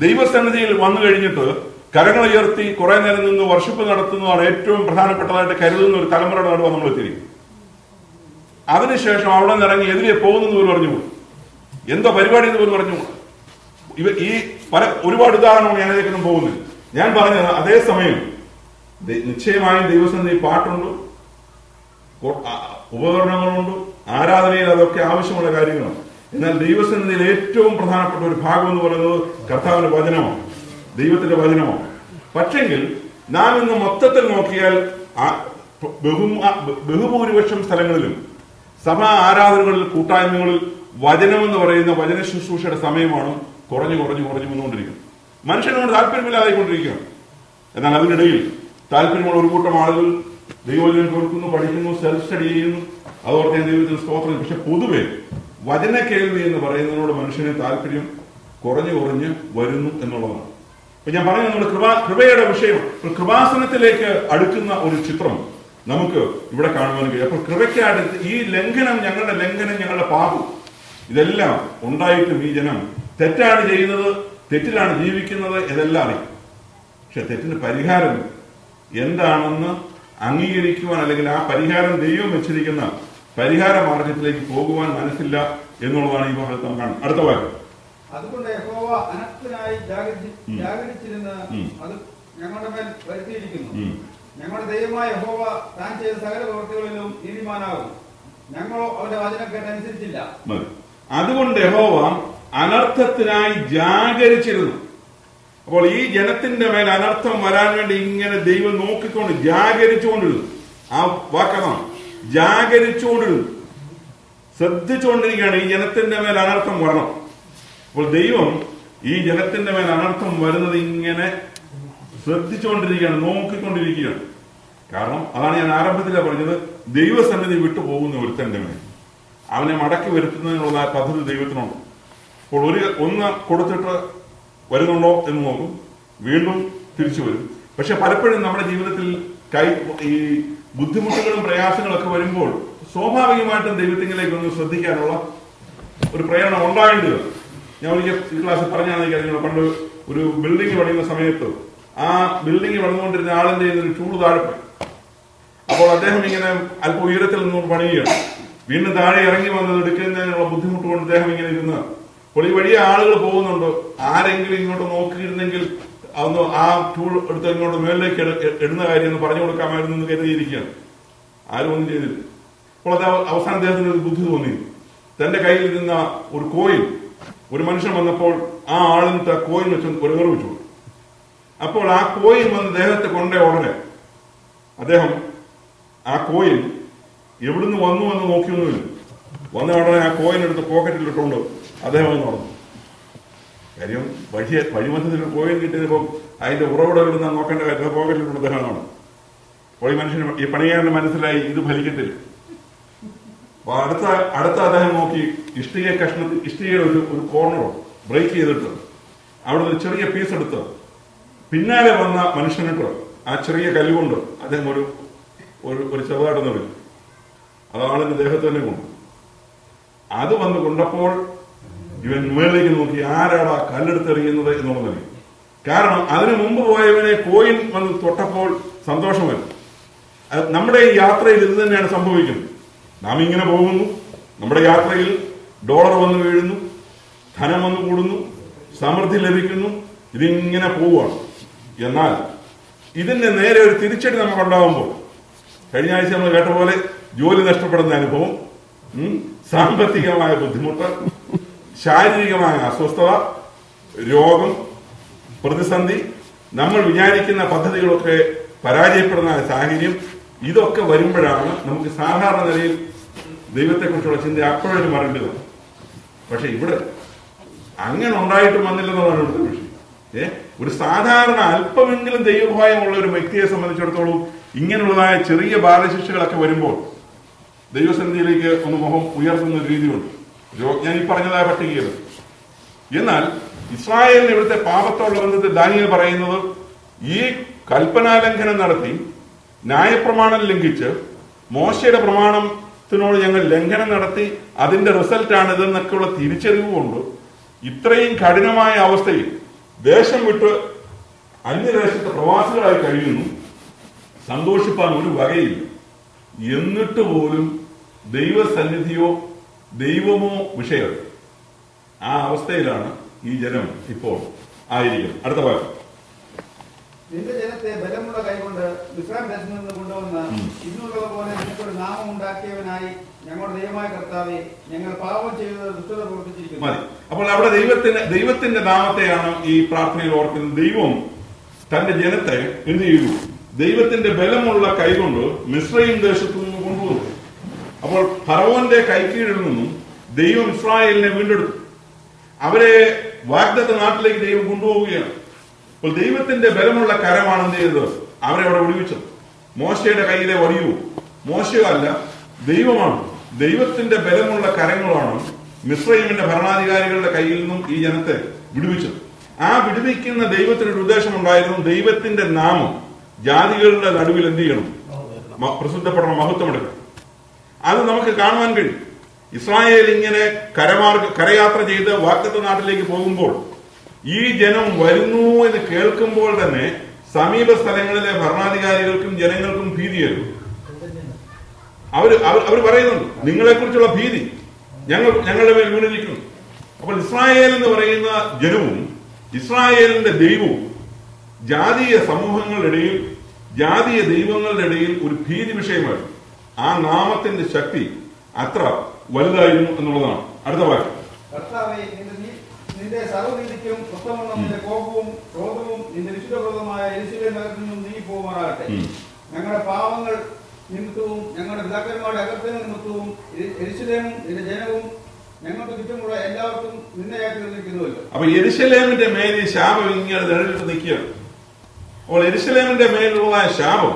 ദൈവസന്നിധിയിൽ വന്നു കഴിഞ്ഞിട്ട് കരങ്ങൾ ഉയർത്തി കുറെ നേരം നിന്ന് വർഷിപ്പ് നടത്തുന്നതാണ് ഏറ്റവും പ്രധാനപ്പെട്ടതായിട്ട് കരുതുന്ന ഒരു തലമുറയുടെ നടുവാൻ നമ്മൾ എത്തിയിരിക്കും. അതിനുശേഷം അവിടെ നിന്ന് ഇറങ്ങി എതിരെ പോകുന്നത് പോലും പറഞ്ഞുകൂടും, എന്തോ പരിപാടി എന്ന് പോലും പറഞ്ഞുകൂടും. ഈ ഒരുപാട് ഉദാഹരണങ്ങൾ ഞാൻ അതിലേക്കൊന്നും പോകുന്നില്ല. ഞാൻ പറഞ്ഞത് അതേസമയം നിശ്ചയമായും ദൈവസന്നിധി പാട്ടുണ്ട്, ഉപകരണങ്ങളുണ്ട്, ആരാധനയിൽ അതൊക്കെ ആവശ്യമുള്ള കാര്യങ്ങളാണ്. എന്നാൽ ദൈവസന്നിധിയിൽ ഏറ്റവും പ്രധാനപ്പെട്ട ഒരു ഭാഗം എന്ന് പറയുന്നത് കർത്താവിന്റെ വചനമാണ്, ദൈവത്തിന്റെ വചനമാണ്. പക്ഷെങ്കിൽ നാം ഇന്ന് മൊത്തത്തിൽ നോക്കിയാൽ ബഹുഭൂരിപക്ഷം സ്ഥലങ്ങളിലും സഭാ ആരാധനകളിൽ കൂട്ടായ്മകളിൽ വചനമെന്ന് പറയുന്ന വചന ശുശ്രൂഷയുടെ സമയമാണ് കുറഞ്ഞു വന്നുകൊണ്ടിരിക്കുന്നത്. മനുഷ്യനോട് താല്പര്യമില്ലാതായിക്കൊണ്ടിരിക്കുകയാണ്. എന്നാൽ അതിനിടയിൽ താല്പര്യമുള്ള ഒരു കൂട്ടം ആളുകൾ ദൈവവചനം കേൾക്കുന്നു, പഠിക്കുന്നു, സെൽഫ് സ്റ്റഡി ചെയ്യുന്നു, അതോടൊപ്പം ദൈവത്തിന് സ്തോത്രം. പക്ഷെ പൊതുവെ വചന കേൾവി എന്ന് പറയുന്നതിനോട് മനുഷ്യന് താല്പര്യം കുറഞ്ഞു വരുന്നു എന്നുള്ളതാണ്. അപ്പൊ ഞാൻ പറയുന്നത് നമ്മുടെ കൃപയുടെ വിഷയം, കൃപാസനത്തിലേക്ക് അടുക്കുന്ന ഒരു ചിത്രം നമുക്ക് ഇവിടെ കാണുവാൻ കഴിയും. അപ്പോൾ കൃപയ്ക്ക് അടുത്ത് ഈ ലംഘനം, ഞങ്ങളുടെ പാപം, ഇതെല്ലാം ഉണ്ടായിട്ടും ഈ ജനം തെറ്റാണ് ചെയ്യുന്നത്, തെറ്റിലാണ് ജീവിക്കുന്നത്, ഇതെല്ലാം അറിയും. പക്ഷെ തെറ്റിന് പരിഹാരം എന്താണെന്ന് അംഗീകരിക്കുവാൻ അല്ലെങ്കിൽ ആ പരിഹാരം ദൈവം വെച്ചിരിക്കുന്ന പരിഹാര മാർഗത്തിലേക്ക് പോകുവാൻ മനസ്സില്ല എന്നുള്ളതാണ് ഈ ഭാഗത്ത് നാം കാണുന്നത്. അടുത്ത വാക്യം. അതുകൊണ്ട് യഹോവ അനർത്ഥനായി ജാഗരിച്ചിരുന്ന് അത് ഞങ്ങളുടെ മേൽ വരുത്തിയിരിക്കുന്നു. ഞങ്ങളുടെ ദൈവമായ യഹോവ താൻ ചെയ്ത സകല പ്രവൃത്തികളിലും നീതിമാനാകും. ഞങ്ങളോ അവന്റെ വചനം കേട്ടനുസരിച്ചില്ല. അതുകൊണ്ട് യഹോവ അനർത്ഥത്തിനായി ജാഗരിച്ചിരുന്നു. അപ്പോൾ ഈ ജനത്തിന്റെ മേൽ അനർത്ഥം വരാൻ വേണ്ടി ഇങ്ങനെ ദൈവം നോക്കിക്കൊണ്ട് ജാഗരിച്ചുകൊണ്ടിരുന്നു. ആ വാക്കതാണ്, ജാഗരിച്ചുകൊണ്ടിരുന്നു, ശ്രദ്ധിച്ചുകൊണ്ടിരിക്കുകയാണ് ഈ ജനത്തിന്റെ മേൽ അനർത്ഥം വരണം. അപ്പോൾ ദൈവം ഈ ജനത്തിന്റെ മേൽ അനർത്ഥം വരുന്നത് ഇങ്ങനെ ശ്രദ്ധിച്ചുകൊണ്ടിരിക്കുകയാണ്, നോക്കിക്കൊണ്ടിരിക്കുകയാണ്. കാരണം അതാണ് ഞാൻ ആരംഭത്തിലെ പറഞ്ഞത്, ദൈവസന്നിധി വിട്ടുപോകുന്ന ഒരുത്തന്റെ മേൽ അവനെ മടക്കി വരുത്തുന്നതിനുള്ള പദ്ധതി ദൈവത്തിനുണ്ട്. അപ്പോൾ ഒന്ന് കൊടുത്തിട്ട് വരുന്നുണ്ടോ എന്ന് നോക്കും, വീണ്ടും തിരിച്ചു വരും. പക്ഷെ പലപ്പോഴും നമ്മുടെ ജീവിതത്തിൽ ഈ ബുദ്ധിമുട്ടുകളും പ്രയാസങ്ങളൊക്കെ വരുമ്പോൾ സ്വാഭാവികമായിട്ടും ദൈവത്തിലേക്ക് ഒന്ന് ശ്രദ്ധിക്കാനുള്ള ഒരു പ്രേരണ ഉണ്ടാകേണ്ടത്. ഞാൻ ഒരിക്കൽ ഈ ക്ലാസ്സിൽ പറഞ്ഞാൽ നിങ്ങൾ പണ്ട് ഒരു ബിൽഡിംഗ് പണിയുന്ന സമയത്ത് ആ ബിൽഡിംഗ് പണിതുകൊണ്ടിരുന്ന ആളിന്റെ ഒരു ചൂട് താഴെ പോയി. അപ്പോൾ അദ്ദേഹം ഇങ്ങനെ അല്പം ഉയരത്തിൽ നിന്നും പണിയുകയാണ്. വീണ്ടും താഴെ ഇറങ്ങി വന്നത് എടുക്കുന്നതിനുള്ള ബുദ്ധിമുട്ട് കൊണ്ട് അദ്ദേഹം ഇങ്ങനെ ഇരുന്ന്, അപ്പോൾ ഈ വലിയ ആളുകൾ പോകുന്നുണ്ട്, ആരെങ്കിലും ഇങ്ങോട്ട് നോക്കിയിരുന്നെങ്കിൽ അതൊന്ന് ആ ടൂൾ എടുത്ത് ഇങ്ങോട്ട് മേളിലേക്ക് ഇടുന്ന കാര്യം ഒന്ന് പറഞ്ഞു കൊടുക്കാമായിരുന്നു എന്ന് കരുതിയിരിക്കുകയാണ്. ആരും ഒന്നും ചെയ്തില്ല. അപ്പോൾ അത് അവസാന അദ്ദേഹത്തിന് ഒരു ബുദ്ധി തോന്നി. തന്റെ കയ്യിൽ ഇരുന്ന ഒരു കോയിൽ ഒരു മനുഷ്യൻ വന്നപ്പോൾ ആ ആളിന് കോയിൽ വെച്ച് ഒരു എറിവ് വെച്ചു. അപ്പോൾ ആ കോയിൽ വന്ന് അദ്ദേഹത്തെ കൊണ്ടേ ഉടനെ അദ്ദേഹം ആ കോയിൽ എവിടുന്ന് വന്നു എന്ന് നോക്കിയൊന്നുമില്ല. വന്ന ഉടനെ ആ കോയിനെടുത്ത് പോക്കറ്റിൽ ഇട്ടുകൊണ്ട് അദ്ദേഹം എന്ന് പറഞ്ഞു. കാര്യം വഴിമധ്യത്തിൽ കോയിൽ കിട്ടിയപ്പോൾ അതിന്റെ ഉറവിടം ഇടുന്ന നോക്കേണ്ട കാര്യം പോക്കറ്റിലിട്ടുണ്ട് അദ്ദേഹമാണ്. അപ്പോൾ ഈ മനുഷ്യന്, ഈ പണിയാരന് മനസ്സിലായി ഇത് ഫലിക്കത്തില്ല. അപ്പൊ അടുത്ത അദ്ദേഹം നോക്കി ഇഷ്ടികയുടെ ഒരു കോർണറോ ബ്രേക്ക് ചെയ്തിട്ട് അവിടെ ഒരു ചെറിയ പീസ് എടുത്ത് പിന്നാലെ വന്ന മനുഷ്യനിട്ട് ആ ചെറിയ കല്ലുകൊണ്ട് അദ്ദേഹം ഒരു ചെറുതായിട്ടൊന്ന് വരും. അത് ആളിന്റെ ദേഹത്ത് തന്നെ കൊണ്ടു. അത് വന്ന് കൊണ്ടപ്പോൾ ഇവൻ മുകളിലേക്ക് നോക്കി, ആരാടാ കല്ലെടുത്തെറിയുന്നത് എന്നുള്ളത്. കാരണം അതിനു മുമ്പ് പോയവനെ കോയിൻ വന്ന് തൊട്ടപ്പോൾ സന്തോഷം വരും. നമ്മുടെ ഈ യാത്രയിൽ ഇത് തന്നെയാണ് സംഭവിക്കുന്നത്. നാം ഇങ്ങനെ പോകുന്നു, നമ്മുടെ യാത്രയിൽ ഡോളർ വന്ന് വീഴുന്നു, ധനം വന്ന് കൂടുന്നു, സമൃദ്ധി ലഭിക്കുന്നു, ഇതിങ്ങനെ പോവുകയാണ്. എന്നാൽ ഇതിന്റെ നേരെ ഒരു തിരിച്ചടി നമുക്കുണ്ടാകുമ്പോൾ, കഴിഞ്ഞ ആഴ്ച നമ്മൾ കേട്ട പോലെ ജോലി നഷ്ടപ്പെടുന്ന അനുഭവം, സാമ്പത്തികമായ ബുദ്ധിമുട്ട്, ശാരീരികമായ അസ്വസ്ഥത, രോഗം, പ്രതിസന്ധി, നമ്മൾ വിചാരിക്കുന്ന പദ്ധതികളൊക്കെ പരാജയപ്പെടുന്ന സാഹചര്യം, ഇതൊക്കെ വരുമ്പോഴാണ് നമുക്ക് സാധാരണ നിലയിൽ ദൈവത്തെക്കുറിച്ചുള്ള ചിന്ത അപ്പോഴൊരു മറണ്ടത്. പക്ഷെ ഇവിടെ അങ്ങനെ ഉണ്ടായിട്ടും വന്നില്ലെന്നുള്ളതാണ് ഇവിടുത്തെ വിഷയം. ഒരു സാധാരണ അല്പമെങ്കിലും ദൈവഭയമുള്ള ഒരു വ്യക്തിയെ സംബന്ധിച്ചിടത്തോളം ഇങ്ങനെയുള്ളതായ ചെറിയ ബാലശിക്ഷകളൊക്കെ വരുമ്പോൾ ദൈവസന്നിധിയിലേക്ക് ഒന്ന് മുഖം ഉയർത്തുന്ന ഒരു രീതിയുണ്ട്. ഞാൻ ഈ പറഞ്ഞതായ പട്ടികയിൽ. എന്നാൽ ഇസ്രായേലിന് ഇവിടുത്തെ പാപത്തോടുള്ള ബന്ധത്തിൽ ദാനിയേൽ പറയുന്നത്, ഈ കൽപ്പനാലംഘനം നടത്തി ന്യായപ്രമാണം ലംഘിച്ച് മോശയുടെ പ്രമാണത്തിനോട് ഞങ്ങൾ ലംഘനം നടത്തി അതിന്റെ റിസൾട്ടാണ് ഇതെന്നൊക്കെയുള്ള തിരിച്ചറിവ് കൊണ്ട് ഇത്രയും കഠിനമായ അവസ്ഥയിൽ ദേശം വിട്ട് അന്യദേശത്തെ പ്രവാസികളായി കഴിയുന്നു, സന്തോഷിപ്പാൻ ഒരു വകയില്ല. എന്നിട്ട് പോലും ദൈവസന്നിധിയോ ദൈവമോ വിഷയം. ആ അവസ്ഥയിലാണ് ഈ ജനം ഇപ്പോൾ ആയിരിക്കുന്നത്. അടുത്ത ഭാഗം. നിന്റെ ജനത്തെ ബലമുള്ള കൈകൊണ്ട് മിസ്രൈം ദേശത്ത് നിന്ന് കൊണ്ടുവന്ന് ഇന്നുള്ളത് പോലെ നിനക്കൊരു നാമം ഉണ്ടാക്കിയവനായി ഞങ്ങളുടെ ദൈവമായ കർത്താവേ, ഞങ്ങൾ പാപം ചെയ്തത് ദുഷ്ടത പ്രവർത്തിച്ചിരിക്കുന്നു. മതി. അപ്പോൾ അവിടെ ദൈവത്തിന്റെ നാമത്തെയാണ് ഈ പ്രാർത്ഥനയിൽ ഓർക്കുന്നത്. ദൈവം തന്റെ ജനത്തെ എന്ത് ചെയ്തു? ദൈവത്തിന്റെ ബലമുള്ള കൈകൊണ്ട് മിസ്രൈം ദേശത്തു നിന്ന് കൊണ്ടുവന്നു. അപ്പോൾ ഫറവോന്റെ കൈക്കീഴിൽ നിന്നും ദൈവം ഇസ്രായേലിനെ വീണ്ടെടുത്തു. അവരെ വാഗ്ദത്ത നാട്ടിലേക്ക് ദൈവം കൊണ്ടുപോവുകയാണ്. അപ്പോൾ ദൈവത്തിന്റെ ബലമുള്ള കരമാണ് എന്ത് ചെയ്തത്? അവരെ അവിടെ വിടുവിച്ചത്. മോശയുടെ കയ്യിലെ വടിയോ മോശയോ അല്ല, ദൈവമാണ്. ദൈവത്തിന്റെ ബലമുള്ള കരങ്ങളാണ് മിസ്രൈമിന്റെ ഭരണാധികാരികളുടെ കയ്യിൽ നിന്നും ഈ ജനത്തെ വിടുവിച്ചത്. ആ വിടുവിക്കുന്ന ദൈവത്തിനൊരു ഉദ്ദേശമുണ്ടായിരുന്നു. ദൈവത്തിന്റെ നാമം ജാതികളുടെ നടുവിൽ എന്ത് ചെയ്യണം? പ്രസിദ്ധപ്പെടണം, മഹത്വമെടുക്കണം. അത് നമുക്ക് കാണുവാൻ കഴിയും. ഇസ്രായേൽ ഇങ്ങനെ കരയാത്ര ചെയ്ത് വാഗ്ദത്ത നാട്ടിലേക്ക് പോകുമ്പോൾ ഈ ജനം വരുന്നു എന്ന് കേൾക്കുമ്പോൾ തന്നെ സമീപ സ്ഥലങ്ങളിലെ ഭരണാധികാരികൾക്കും ജനങ്ങൾക്കും ഭീതിയായിരുന്നു. അവർ പറയുന്നുണ്ട്, നിങ്ങളെക്കുറിച്ചുള്ള ഭീതി ഞങ്ങളുടെ മേൽ വീണിരിക്കുന്നു. അപ്പോൾ ഇസ്രായേൽ എന്ന് പറയുന്ന ജനവും ഇസ്രായേലിന്റെ ദൈവവും ജാതീയ സമൂഹങ്ങളുടെ ഇടയിൽ, ജാതീയ ദൈവങ്ങളുടെ ഇടയിൽ ഒരു ഭീതി വിഷയമായിരുന്നു. ആ നാമത്തിന്റെ ശക്തി അത്ര വലുതായിരുന്നു എന്നുള്ളതാണ്. അടുത്ത വാക്യം. കർത്താവേ, നിന്റെ നിന്റെ സർവ്വനീതിക്കും ഉത്തമം നിന്റെ കോപവും ക്രോധവും നിന്റെ വിശുദ്ധപ്രദമായ യെരൂശലേം നഗരത്തിൽ നിന്നും നീങ്ങിപ്പോകുമാറാകട്ടെ. ഞങ്ങളുടെ പാവങ്ങൾ നിമിത്തവും ഞങ്ങളുടെ പിതാക്കന്മാരുടെ അകൃത്യങ്ങൾ നിമിത്തവും യെരൂശലേമും നിന്റെ ജനവും ഞങ്ങൾക്ക് ചുറ്റുമുള്ള എല്ലാവർക്കും നിന്നയായിട്ട് നിൽക്കുന്നുവല്ലോ. അപ്പൊ യെരൂശലേമിന്റെ മേൽ ഈ ശാപം ഇങ്ങനെ നിഴലിട്ട് നിൽക്കുകയാണ്. അപ്പോൾ യെരൂശലേമിന്റെ മേലുള്ള ശാപം,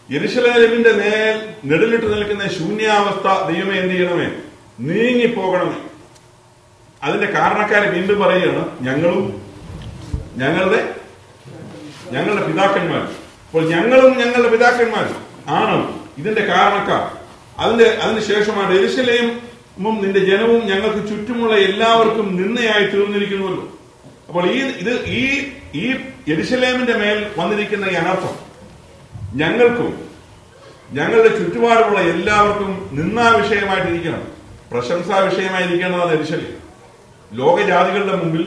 യെരൂശലേമിന്റെ മേൽ നിഴലിട്ട് നിൽക്കുന്ന ശൂന്യാവസ്ഥ ദൈവമേ എന്ത് ചെയ്യണമേ? നീങ്ങിപ്പോകണമേ. അതിന്റെ കാരണക്കാരെ വീണ്ടും പറയുകയാണ്, ഞങ്ങളും ഞങ്ങളുടെ പിതാക്കന്മാരും. അപ്പോൾ ഞങ്ങളും ഞങ്ങളുടെ പിതാക്കന്മാരും ആണ് ഇതിന്റെ കാരണക്കാർ. അതിനുശേഷമാണ് യെരൂശലേമും നിന്റെ ജനവും ഞങ്ങൾക്ക് ചുറ്റുമുള്ള എല്ലാവർക്കും നിന്നയായി തീർന്നിരിക്കുന്നുവല്ലോ. അപ്പോൾ ഈ യെരൂശലേമിന്റെ മേൽ വന്നിരിക്കുന്ന ഈ അനർത്ഥം ഞങ്ങൾക്കും ഞങ്ങളുടെ ചുറ്റുപാടുമുള്ള എല്ലാവർക്കും നിന്നാ വിഷയമായിട്ടിരിക്കണം, പ്രശംസാ വിഷയമായിരിക്കേണ്ടതാണ് യെരൂശലേം. ലോകജാതികളുടെ മുമ്പിൽ,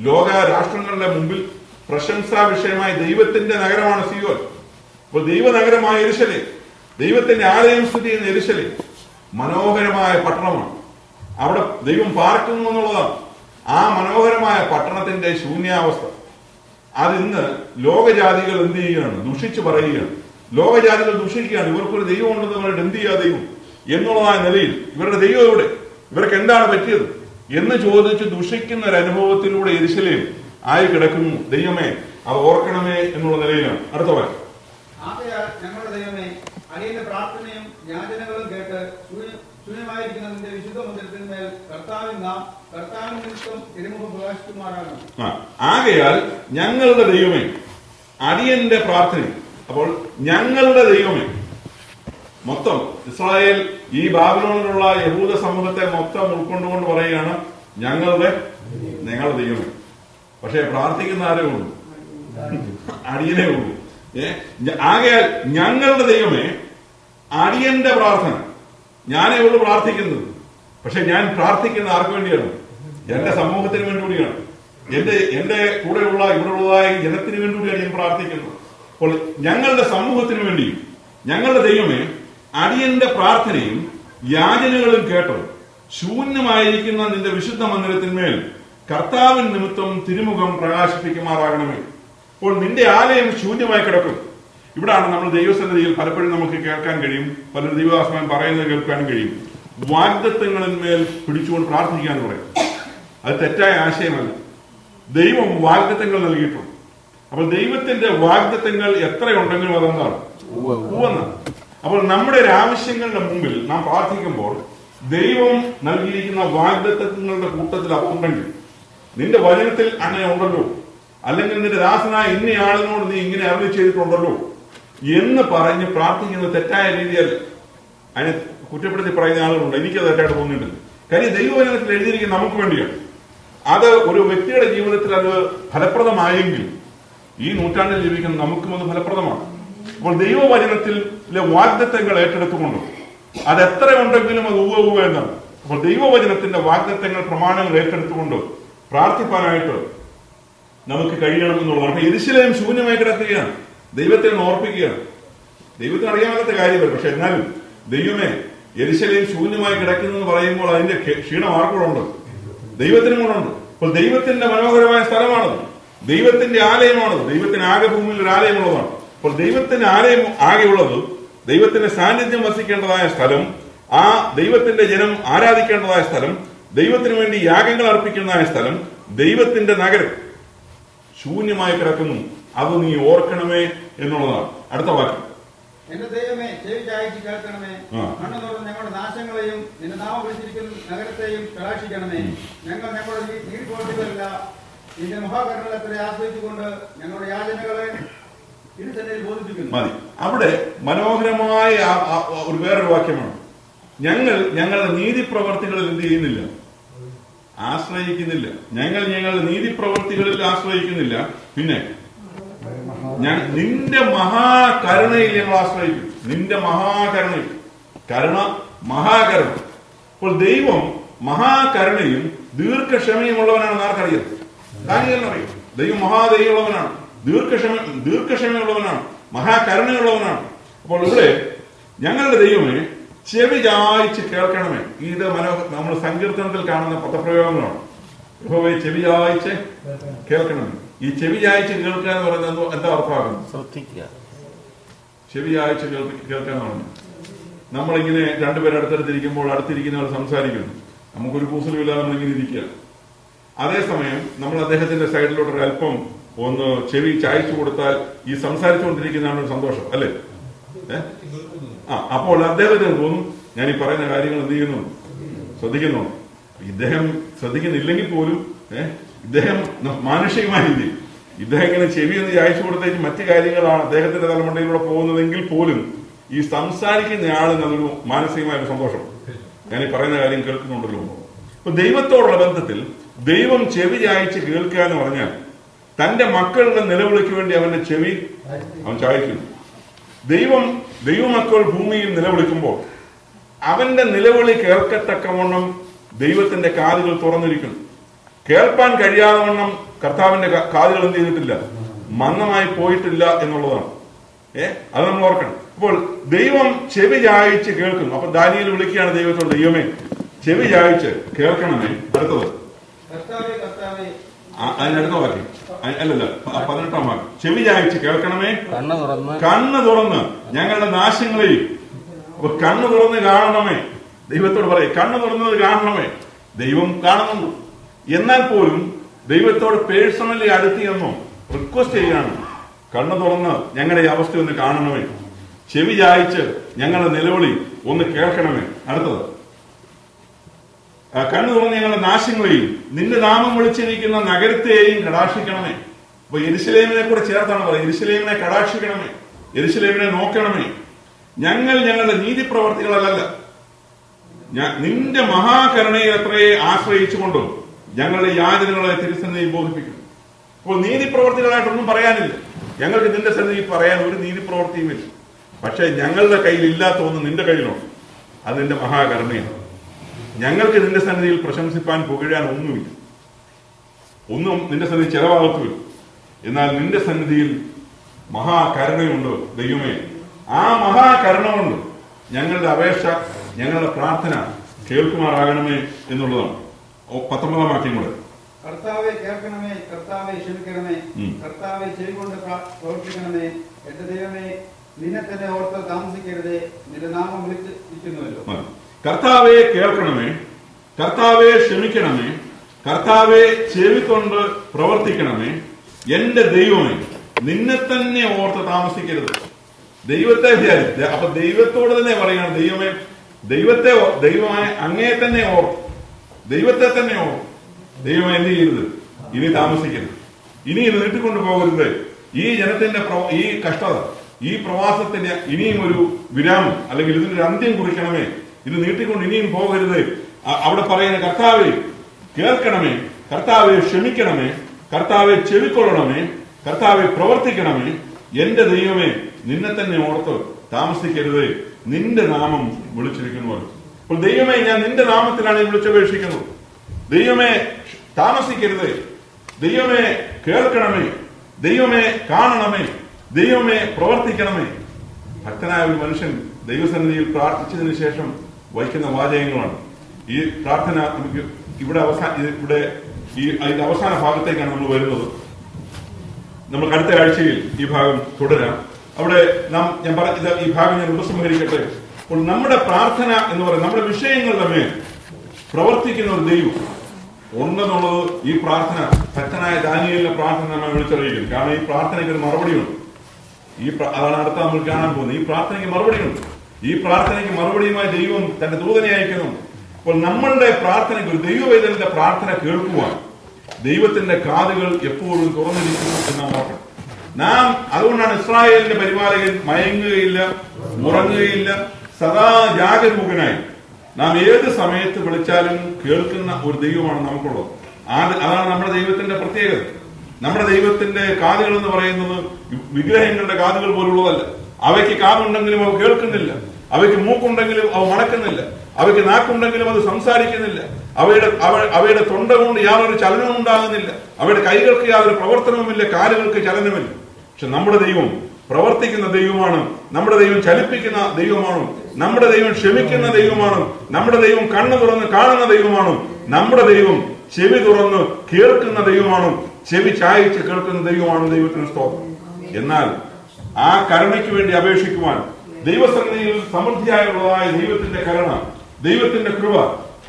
ലോക രാഷ്ട്രങ്ങളുടെ മുമ്പിൽ പ്രശംസാ വിഷയമായി ദൈവത്തിന്റെ നഗരമാണ് സിയോൻ. അപ്പോൾ ദൈവനഗരമായ യെരൂശലേം, ദൈവത്തിന്റെ ആലയം സ്ഥിതി ചെയ്യുന്ന യെരൂശലേം മനോഹരമായ പട്ടണമാണ്. അവിടെ ദൈവം പാർക്കുന്നു എന്നുള്ളതാണ്. ആ മനോഹരമായ പട്ടണത്തിന്റെ ശൂന്യാവസ്ഥ അതിന്ന് ലോകജാതികൾ എന്ത് ചെയ്യുകയാണ്? ദുഷിച്ചു പറയുകയാണ്. ലോകജാതികൾ ദുഷിക്കുകയാണ്. ഇവർക്കൊരു ദൈവം ഉണ്ടെന്ന് പറഞ്ഞിട്ട് എന്ത് ചെയ്യാ ദൈവം എന്നുള്ളതായ നിലയിൽ ഇവരുടെ ദൈവം എവിടെ, ഇവർക്ക് എന്താണ് പറ്റിയത് എന്ന് ചോദിച്ച് ദുഷിക്കുന്ന ഒരു അനുഭവത്തിലൂടെ യെരൂശലേം ആയി കിടക്കുന്നു. ദൈവമേ അത് ഓർക്കണമേ എന്നുള്ള നിലയിലാണ്. അടുത്ത വാരം ഞങ്ങളുടെ ദൈവമേ, അടിയന്റെ പ്രാർത്ഥനയും യാചനകളും കേട്ട് ശൂന്യമായിരിക്കുന്ന നിന്റെ വിശുദ്ധ മന്ദിരത്തിന്മേൽ കർത്താവിൻ നിമിത്തം തിരുമുഖം പ്രകാശിക്കുമാറാകണം. ആകയാൽ ഞങ്ങളുടെ ദൈവമേ, അടിയന്റെ പ്രാർത്ഥനയും. അപ്പോൾ ഞങ്ങളുടെ ദൈവമേ, മൊത്തം ഇസ്രായേൽ ഈ ബാബിലോണിലുള്ള യഹൂദ സമൂഹത്തെ മൊത്തം ഉൾക്കൊണ്ടുകൊണ്ട് പറയുകയാണ് ഞങ്ങളുടെ ദൈവമേ. പക്ഷെ പ്രാർത്ഥിക്കുന്ന ആരേ ഉള്ളൂ? അടിയനേ ഉള്ളൂ. ആകയാൽ ഞങ്ങളുടെ ദൈവമേ, അടിയന്റെ പ്രാർത്ഥന. ഞാനേ ഉള്ളൂ പ്രാർത്ഥിക്കുന്നത്. പക്ഷെ ഞാൻ പ്രാർത്ഥിക്കുന്ന ആർക്ക് വേണ്ടിയാണ്? എന്റെ സമൂഹത്തിന് വേണ്ടി കൂടിയാണ്. എന്റെ കൂടെയുള്ള ഇവിടെയുള്ളതായ ജനത്തിന് വേണ്ടി കൂടിയാണ് ഞാൻ പ്രാർത്ഥിക്കുന്നത്. അപ്പോൾ ഞങ്ങളുടെ സമൂഹത്തിന് വേണ്ടിയും ഞങ്ങളുടെ ദൈവമേ, അടിയന്റെ പ്രാർത്ഥനയും യാചനകളും കേട്ടത് ശൂന്യമായിരിക്കുന്ന നിന്റെ വിശുദ്ധ മന്ദിരത്തിന്മേൽ കർത്താവിൻ നിമിത്തം തിരുമുഖം പ്രകാശിപ്പിക്കുമാറാകണമേ. അപ്പോൾ നിന്റെ ആലയം ശൂന്യമായി കിടക്കും. ഇവിടാണ് നമ്മൾ ദൈവസന്നിധിയിൽ പലപ്പോഴും നമുക്ക് കേൾക്കാൻ കഴിയും, പലരും ദൈവദാസന്മാർ പറയുന്നത് കേൾക്കാനും കഴിയും. വാഗ്ദത്തങ്ങളിന്മേൽ പിടിച്ചുകൊണ്ട് പ്രാർത്ഥിക്കാൻ പറയും. അത് തെറ്റായ ആശയമല്ല. ദൈവം വാഗ്ദത്തങ്ങൾ നൽകിയിട്ടുണ്ട്. അപ്പോൾ ദൈവത്തിന്റെ വാഗ്ദത്തങ്ങൾ എത്രയുണ്ടെങ്കിലും അതെന്താണ്? ഉവ്വെന്നാണ്. അപ്പോൾ നമ്മുടെ ഒരു ആവശ്യങ്ങളുടെ മുമ്പിൽ നാം പ്രാർത്ഥിക്കുമ്പോൾ ദൈവം നൽകിയിരിക്കുന്ന വാഗ്ദത്തങ്ങളുടെ കൂട്ടത്തിൽ അതുണ്ടെങ്കിൽ, നിന്റെ വചനത്തിൽ അങ്ങനെ ഉണ്ടല്ലോ, അല്ലെങ്കിൽ നിന്റെ ദാസനായ ഇന്നയാളിനോട് നീ ഇങ്ങനെ അരുളി ചെയ്തിട്ടുണ്ടല്ലോ എന്ന് പറഞ്ഞ് പ്രാർത്ഥിക്കുന്നത് തെറ്റായ രീതിയല്ല. അതിനെ കുറ്റപ്പെടുത്തി പറയുന്ന ആളുകളുണ്ട്. എനിക്കത് തെറ്റായിട്ട് തോന്നിയിട്ടില്ല. കാര്യം ദൈവവചനത്തിൽ എഴുതിയിരിക്കുന്നത് നമുക്ക് വേണ്ടിയാണ്. അത് ഒരു വ്യക്തിയുടെ ജീവിതത്തിൽ അത് ഫലപ്രദമായെങ്കിൽ ഈ നൂറ്റാണ്ടിൽ ജീവിക്കുന്ന നമുക്കും അത് ഫലപ്രദമാണ്. അപ്പോൾ ദൈവവചനത്തിലെ വാഗ്ദത്തങ്ങൾ ഏറ്റെടുത്തുകൊണ്ട് അത് എത്ര ഉണ്ടെങ്കിലും അത് ഉവ്വ എന്നാണ്. അപ്പോൾ ദൈവവചനത്തിന്റെ വാഗ്ദത്തങ്ങൾ, പ്രമാണങ്ങൾ ഏറ്റെടുത്തുകൊണ്ട് പ്രാർത്ഥിപ്പാനായിട്ട് നമുക്ക് കഴിയണം എന്നുള്ളതാണ്. അപ്പൊ യെരൂശലേം ശൂന്യമായി കിടക്കുകയാണ്. ദൈവത്തെ ഒന്ന് ഓർപ്പിക്കുകയാണ്. ദൈവത്തിന് അറിയാത്ത കാര്യമല്ല. പക്ഷെ എന്നാലും ദൈവമേ, യെരൂശലേം ശൂന്യമായി കിടക്കുന്നു എന്ന് പറയുമ്പോൾ അതിന്റെ ക്ഷീണം ആർക്കൂടുണ്ട്? ദൈവത്തിനും കൂടെ. അപ്പോൾ ദൈവത്തിന്റെ മനോഹരമായ സ്ഥലമാണത്. ദൈവത്തിന്റെ ആലയമാണത്. ദൈവത്തിന് ആകെ ഭൂമിയിൽ ഒരു ആലയമുള്ളതാണ്. അപ്പോൾ ദൈവത്തിന്റെ ആലയം ആകെയുള്ളത്, ദൈവത്തിന്റെ സാന്നിധ്യം വസിക്കേണ്ടതായ സ്ഥലം, ആ ദൈവത്തിന്റെ ജനം ആരാധിക്കേണ്ടതായ സ്ഥലം, ദൈവത്തിന് വേണ്ടി യാഗങ്ങൾ അർപ്പിക്കുന്നതായ സ്ഥലം, ദൈവത്തിന്റെ നഗരം ശൂന്യമായി കിടക്കുന്നു. അത് നീ ഓർക്കണമേ എന്നുള്ളതാണ്. അടുത്ത വാക്യം. എന്റെ ദൈവമേ, ചെവി ചായച്ച് കേൾക്കണമേ. മണ്ണ് തുറന്ന് ഞങ്ങളുടെ നാശങ്ങളെയും നിന്റെ നാമം വിളിച്ചിരിക്കുന്ന നഗരത്തെയും കടാക്ഷിക്കണമേ. ഞങ്ങൾ ഞങ്ങളുടെ നീതിപ്രവൃത്തികളല്ല നിന്റെ മഹാകരുണകളെ ആശ്രയിച്ചുകൊണ്ട് ഞങ്ങളുടെ യാചനകളെ തിരുസന്നിധിയിൽ ബോധിപ്പിക്കുന്നു. മതി. അവിടെ മനോഹരമായ ഒരു വേറൊരു വാക്യമാണ്. ഞങ്ങളുടെ നീതിപ്രവർത്തികളിൽ എന്ത് ചെയ്യുന്നില്ല? ആശ്രയിക്കുന്നില്ല. ഞങ്ങളുടെ നീതിപ്രവർത്തികളിൽ ആശ്രയിക്കുന്നില്ല. പിന്നെ നിന്റെ മഹാകരുണയിൽ ഞങ്ങൾ ആശ്രയിക്കും. നിന്റെ മഹാകരുണയിൽ. മഹാകരുണ. അപ്പോൾ ദൈവം മഹാകരുണയും ദീർഘക്ഷമയുമുള്ളവനാണെന്ന് ആർക്കറിയാം? ദാനിയേലിനറിയാം. ദൈവം മഹാദയുള്ളവനാണ്, ദീർഘക്ഷമയുള്ളവനാണ്, മഹാകരുണയുള്ളവനാണ്. അപ്പോൾ ഇവിടെ ഞങ്ങളുടെ ദൈവമേ, ചെവി ചായ്ച്ച് കേൾക്കണമേ. ഇത് നമ്മൾ സങ്കീർത്തനത്തിൽ കാണുന്ന പദപ്രയോഗങ്ങളാണ്. യഹോവയെ ചെവി ചായ്ച്ച് കേൾക്കണം. ഈ ചെവി ചായ്ച്ച് കേൾക്കുക എന്ന് പറയുന്നത് എന്താ അർത്ഥമാക്കുന്നത്? ചെവി ചായ്ച്ച് കേൾക്കുക എന്ന് പറഞ്ഞു നമ്മളിങ്ങനെ രണ്ടുപേരും അടുത്തടുത്തിരിക്കുമ്പോൾ അടുത്തിരിക്കുന്നവർ സംസാരിക്കുന്നു, നമുക്കൊരു കൂസലുമില്ലാതെ നമ്മളിങ്ങനെ ഇരിക്കുക. അതേസമയം നമ്മൾ അദ്ദേഹത്തിന്റെ സൈഡിലോട്ട് ഒരു അല്പം ഒന്ന് ചെവി ചായച്ചു കൊടുത്താൽ ഈ സംസാരിച്ചുകൊണ്ടിരിക്കുന്നതാണ് ഒരു സന്തോഷം, അല്ലേ? അപ്പോൾ അദ്ദേഹത്തിന് തോന്നും ഞാൻ ഈ പറയുന്ന കാര്യങ്ങൾ എന്ത് ചെയ്യുന്നു, ശ്രദ്ധിക്കുന്നു. ഇദ്ദേഹം ശ്രദ്ധിക്കുന്നില്ലെങ്കിൽ പോലും ഇദ്ദേഹം മാനുഷികമായ രീതിയിൽ ഇദ്ദേഹം ഇങ്ങനെ ചെവി ഒന്ന് ചായച്ചു കൊടുത്തേക്ക് മറ്റു കാര്യങ്ങളാണ് അദ്ദേഹത്തിന്റെ തലമുറയിലൂടെ പോകുന്നതെങ്കിൽ പോലും ഈ സംസാരിക്കുന്ന ആളിന് അതൊരു മാനസികമായ ഒരു സന്തോഷം, ഞാൻ ഈ പറയുന്ന കാര്യം കേൾക്കുന്നുണ്ടല്ലോ. അപ്പൊ ദൈവത്തോടുള്ള ബന്ധത്തിൽ ദൈവം ചെവി ചായച്ച് കേൾക്കുക എന്ന് പറഞ്ഞാൽ തന്റെ മക്കളുടെ നിലവിളിക്ക് വേണ്ടി അവന്റെ ചെവി അവൻ ചായക്കുന്നു. ദൈവമക്കൾ ഭൂമിയിൽ നിലവിളിക്കുമ്പോൾ അവന്റെ നിലവിളി കേൾക്കത്തക്കവണ്ണം ദൈവത്തിന്റെ കാതുകൾ തുറന്നിരിക്കുന്നു. കേൾപ്പാൻ കഴിയാതെ വണ്ണം കർത്താവിന്റെ കാതുകൾ എന്ത് ചെയ്തിട്ടില്ല, മന്ദമായി പോയിട്ടില്ല എന്നുള്ളതാണ്. അത് നമ്മൾ ഓർക്കണം. അപ്പോൾ ദൈവം ചെവി ചായച്ച് കേൾക്കുന്നു. അപ്പൊ ദാനിയേൽ വിളിക്കുകയാണ് ദൈവത്തോട്, ദൈവമേ ചെവി ചായച്ച് കേൾക്കണമേ. അടുത്തത് അതിനടുത്ത വാക്യം അല്ലല്ല 18-ാം വാക്യം, ചെവി ചായച്ച് കേൾക്കണമേ, കണ്ണ് തുറന്ന് ഞങ്ങളുടെ നാശങ്ങളെയും. അപ്പൊ കണ്ണ് തുറന്ന് കാണണമേ. ദൈവത്തോട് പറയും കണ്ണ് തുറന്നത് കാണണമേ. ദൈവം കാണുന്നുണ്ട്, എന്നാൽ പോലും ദൈവത്തോട് പേഴ്സണലി അടുത്ത് എന്നോ റിക്വസ്റ്റ് ചെയ്യാണ്, കണ്ണ് തുറന്ന് ഞങ്ങളുടെ ഈ അവസ്ഥ ഒന്ന് കാണണമേ, ചെവി ചായച്ച് ഞങ്ങളുടെ നിലവിളി ഒന്ന് കേൾക്കണമേ. അടുത്തത്, കണ്ണു തുറന്ന് ഞങ്ങളുടെ നാശങ്ങളെയും നിന്റെ നാമം വിളിച്ചിരിക്കുന്ന നഗരത്തെയും കടാക്ഷിക്കണമേ. അപ്പൊ യെരൂശലേമിനെ കൂടെ ചേർത്താണ് പറയുന്നത്, യെരൂശലേമിനെ കടാക്ഷിക്കണമേ, യെരൂശലേമിനെ നോക്കണമേ. ഞങ്ങൾ ഞങ്ങളുടെ നീതി പ്രവർത്തികളല്ല, നിന്റെ മഹാകരുണയെ അത്രയെ ആശ്രയിച്ചുകൊണ്ടും ഞങ്ങളുടെ യാചനകളെ തിരുസന്നിധിയിൽ ബോധിപ്പിക്കുന്നു. അപ്പോൾ നീതി പ്രവർത്തികളായിട്ടൊന്നും പറയാനില്ല, ഞങ്ങൾക്ക് നിന്റെ സന്നിധിയിൽ പറയാൻ ഒരു നീതി പ്രവർത്തിയുമില്ല. പക്ഷെ ഞങ്ങളുടെ കയ്യിൽ ഇല്ലാത്ത ഒന്ന് നിന്റെ കയ്യിലുണ്ട്, അത് നിന്റെ മഹാകരുണയാണ്. ഞങ്ങൾക്ക് നിന്റെ സന്നിധിയിൽ പ്രശംസിപ്പാൻ പുകഴാൻ ഒന്നുമില്ല, ഒന്നും നിന്റെ സന്നിധി ചെലവാകത്തുമില്ല. എന്നാൽ നിന്റെ സന്നിധിയിൽ മഹാകരുണയുണ്ട് ദൈവമേ. ആ മഹാകരുണ കൊണ്ട് ഞങ്ങളുടെ അപേക്ഷ, ഞങ്ങളുടെ പ്രാർത്ഥന കേൾക്കുമാറാകണമേ എന്നുള്ളതാണ്. 19-ാം വാക്യം കൂടെ, കർത്താവെ കേൾക്കണമേ, കർത്താവെ ക്ഷമിക്കണമേ, കർത്താവെ ചെവികൊണ്ട് പ്രവർത്തിക്കണമേ. എന്റെ ദൈവമേ, നിന്നെ തന്നെ ഓർത്ത് താമസിക്കരുതേ, നിന്റെ നാമം വിളിച്ചിരിക്കുന്നുവല്ലോ. കർത്താവെ കേൾക്കണമേ, കർത്താവെ ക്ഷമിക്കണമേ, കർത്താവെ ചെവിക്കൊണ്ട് പ്രവർത്തിക്കണമേ. എന്റെ ദൈവമേ, നിന്നെ തന്നെ ഓർത്ത് താമസിക്കരുത്. ദൈവത്തെ വിചാരിച്ച, അപ്പൊ ദൈവത്തോട് തന്നെ പറയണം, ദൈവമേ, ദൈവമായ അങ്ങേ തന്നെ ഓർത്ത്, ദൈവത്തെ തന്നെ ഓർത്ത്. ദൈവമേ എന്ത് ചെയ്യരുത്, ഇനി താമസിക്കരുത്, ഇനി ഇത് നീട്ടിക്കൊണ്ടു പോകരുത്. ഈ ജനത്തിന്റെ ഈ കഷ്ടത, ഈ പ്രവാസത്തിന് ഇനിയും ഒരു വിരാമം അല്ലെങ്കിൽ ഇതിനൊരു അന്ത്യം കുറിക്കണമേ. ഇത് നീട്ടിക്കൊണ്ട് ഇനിയും പോകരുത്. അവിടെ പറയുന്ന കർത്താവെ കേൾക്കണമേ, കർത്താവെ ക്ഷമിക്കണമേ, കർത്താവെ ചെവിക്കൊള്ളണമേ, കർത്താവെ പ്രവർത്തിക്കണമേ. എന്റെ ദൈവമേ, നിന്നെ തന്നെ ഓർത്ത് താമസിക്കരുത്, നിന്റെ നാമം വിളിച്ചിരിക്കുന്നു. അപ്പോൾ ദൈവമേ, ഞാൻ നിന്റെ നാമത്തിലാണ് വിളിച്ചപേക്ഷിക്കുന്നത്. ദൈവമേ താമസിക്കരുത്, ദൈവമേ കേൾക്കണമേ, ദൈവമേ കാണണമേ, ദൈവമേ പ്രവർത്തിക്കണമേ. ഭക്തനായ ഒരു മനുഷ്യൻ ദൈവസന്നിധിയിൽ പ്രാർത്ഥിച്ചതിന് ശേഷം വയ്ക്കുന്ന വാചകങ്ങളാണ്. ഈ പ്രാർത്ഥന നമുക്ക് ഇവിടെ അതിന്റെ അവസാന ഭാഗത്തേക്കാണ് നമ്മൾ വരുന്നത്. നമുക്ക് അടുത്ത ആഴ്ചയിൽ ഈ ഭാഗം തുടരാം. അവിടെ ഞാൻ പറഞ്ഞ ഈ ഭാഗം ഞാൻ ഉപസംഹരിക്കട്ടെ. അപ്പോൾ നമ്മുടെ പ്രാർത്ഥന എന്ന് പറയുന്നത് നമ്മുടെ വിഷയങ്ങളുടെ മേൽ പ്രവർത്തിക്കുന്ന ഒരു ദൈവം ഉണ്ടെന്നുള്ളത് ഈ പ്രാർത്ഥന, ഭക്തനായ ദാനിയേലിന്റെ പ്രാർത്ഥന നമ്മൾ വിളിച്ചറിയിക്കും. കാരണം ഈ പ്രാർത്ഥനയ്ക്ക് ഒരു മറുപടിയുണ്ട്. അതാണ് അടുത്ത നമ്മൾ കാണാൻ പോകുന്നത്. ഈ പ്രാർത്ഥനയ്ക്ക് മറുപടിയുണ്ട്. ഈ പ്രാർത്ഥനയ്ക്ക് മറുപടിയുമായി ദൈവം തന്റെ ദൂതനെ അയക്കുന്നു. അപ്പോൾ നമ്മളുടെ പ്രാർത്ഥനയ്ക്ക്, ഒരു ദൈവവേദനയുടെ പ്രാർത്ഥന കേൾക്കുവാൻ ദൈവത്തിന്റെ കാതുകൾ എപ്പോഴും തുറന്നിരിക്കുന്നു എന്ന് നോക്കണം. നാം അതുകൊണ്ടാണ് ഇസ്രായേലിന്റെ പരിപാലകൻ മയങ്ങുകയില്ല, ഉറങ്ങുകയില്ല, സദാ ജാഗരൂകനായി നാം ഏത് സമയത്ത് വിളിച്ചാലും കേൾക്കുന്ന ഒരു ദൈവമാണ് നമുക്കുള്ളത്. അതാണ് നമ്മുടെ ദൈവത്തിന്റെ പ്രത്യേകത. നമ്മുടെ ദൈവത്തിന്റെ കാതുകൾ എന്ന് പറയുന്നത് വിഗ്രഹങ്ങളുടെ കാതുകൾ പോലുള്ളതല്ല. അവയ്ക്ക് കാതുണ്ടെങ്കിലും അവ കേൾക്കുന്നില്ല, അവയ്ക്ക് മൂക്കുണ്ടെങ്കിലും അവ മണക്കുന്നില്ല, അവയ്ക്ക് നാക്കുണ്ടെങ്കിലും അത് സംസാരിക്കുന്നില്ല, അവയുടെ തൊണ്ട കൊണ്ട് യാതൊരു ചലനവും ഉണ്ടാകുന്നില്ല, അവയുടെ കൈകൾക്ക് യാതൊരു പ്രവർത്തനവുമില്ല, കാലുകൾക്ക് ചലനമില്ല. പക്ഷെ നമ്മുടെ ദൈവം പ്രവർത്തിക്കുന്ന ദൈവമാണ്, നമ്മുടെ ദൈവം ചലിപ്പിക്കുന്ന ദൈവമാണ്, നമ്മുടെ ദൈവം ക്ഷമിക്കുന്ന ദൈവമാണ്, നമ്മുടെ ദൈവം കണ്ണു തുറന്ന് കാണുന്ന ദൈവമാണ്, നമ്മുടെ ദൈവം ചെവി തുറന്ന് കേൾക്കുന്ന ദൈവമാണ്, ചെവി ചായച്ച് കേൾക്കുന്ന ദൈവമാണ്. ദൈവത്തിന് സ്തോത്രം. എന്നാൽ ആ കരുണയ്ക്ക് വേണ്ടി അപേക്ഷിക്കുവാൻ ദൈവസന്നിധിയിൽ സമൃദ്ധിയായുള്ളതായ ദൈവത്തിന്റെ കരുണ, ദൈവത്തിന്റെ കൃപ,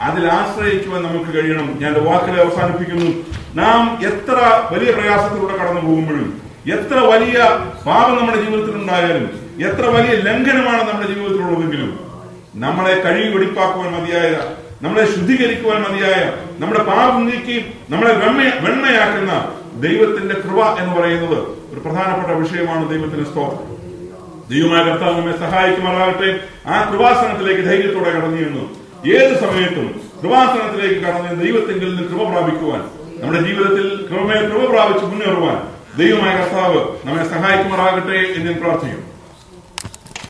അതിൽ ആശ്രയിക്കുവാൻ നമുക്ക് കഴിയണം. ഞാൻ വാക്കുകളെ അവസാനിപ്പിക്കുന്നു. നാം എത്ര വലിയ പ്രയാസത്തിലൂടെ കടന്നു പോകുമ്പോഴും, എത്ര വലിയ പാപം നമ്മുടെ ജീവിതത്തിൽ ഉണ്ടായാലും, എത്ര വലിയ ലംഘനമാണ് നമ്മുടെ ജീവിതത്തിലുള്ളതെങ്കിലും, നമ്മളെ കഴുകി വെടിപ്പാക്കുവാൻ മതിയായ, നമ്മളെ ശുദ്ധീകരിക്കുവാൻ മതിയായ, നമ്മുടെ പാപം നീക്കി നമ്മളെ വെണ്മയാക്കുന്ന ദൈവത്തിന്റെ കൃപ എന്ന് പറയുന്നത് ഒരു പ്രധാനപ്പെട്ട വിഷയമാണ്. ദൈവത്തിന്റെ സ്തോത്രം. ദൈവമായ കർത്താവ് നമ്മെ സഹായിക്കുമാറാകട്ടെ. ആ കൃപാസനത്തിലേക്ക് ധൈര്യത്തോടെ കടന്നു ചെന്നു ഏത് സമയത്തും കൃപാസനത്തിലേക്ക് കടന്ന് ദൈവത്തിങ്കിൽ നിന്ന് കൃപ പ്രാപിക്കുവാൻ, നമ്മുടെ ജീവിതത്തിൽ കൃപ പ്രാപിച്ച് മുന്നേറുവാൻ ദൈവമായ കർത്താവ് നമ്മെ സഹായിക്കുമാറാകട്ടെ എന്ന് ഞാൻ പ്രാർത്ഥിക്കുന്നു.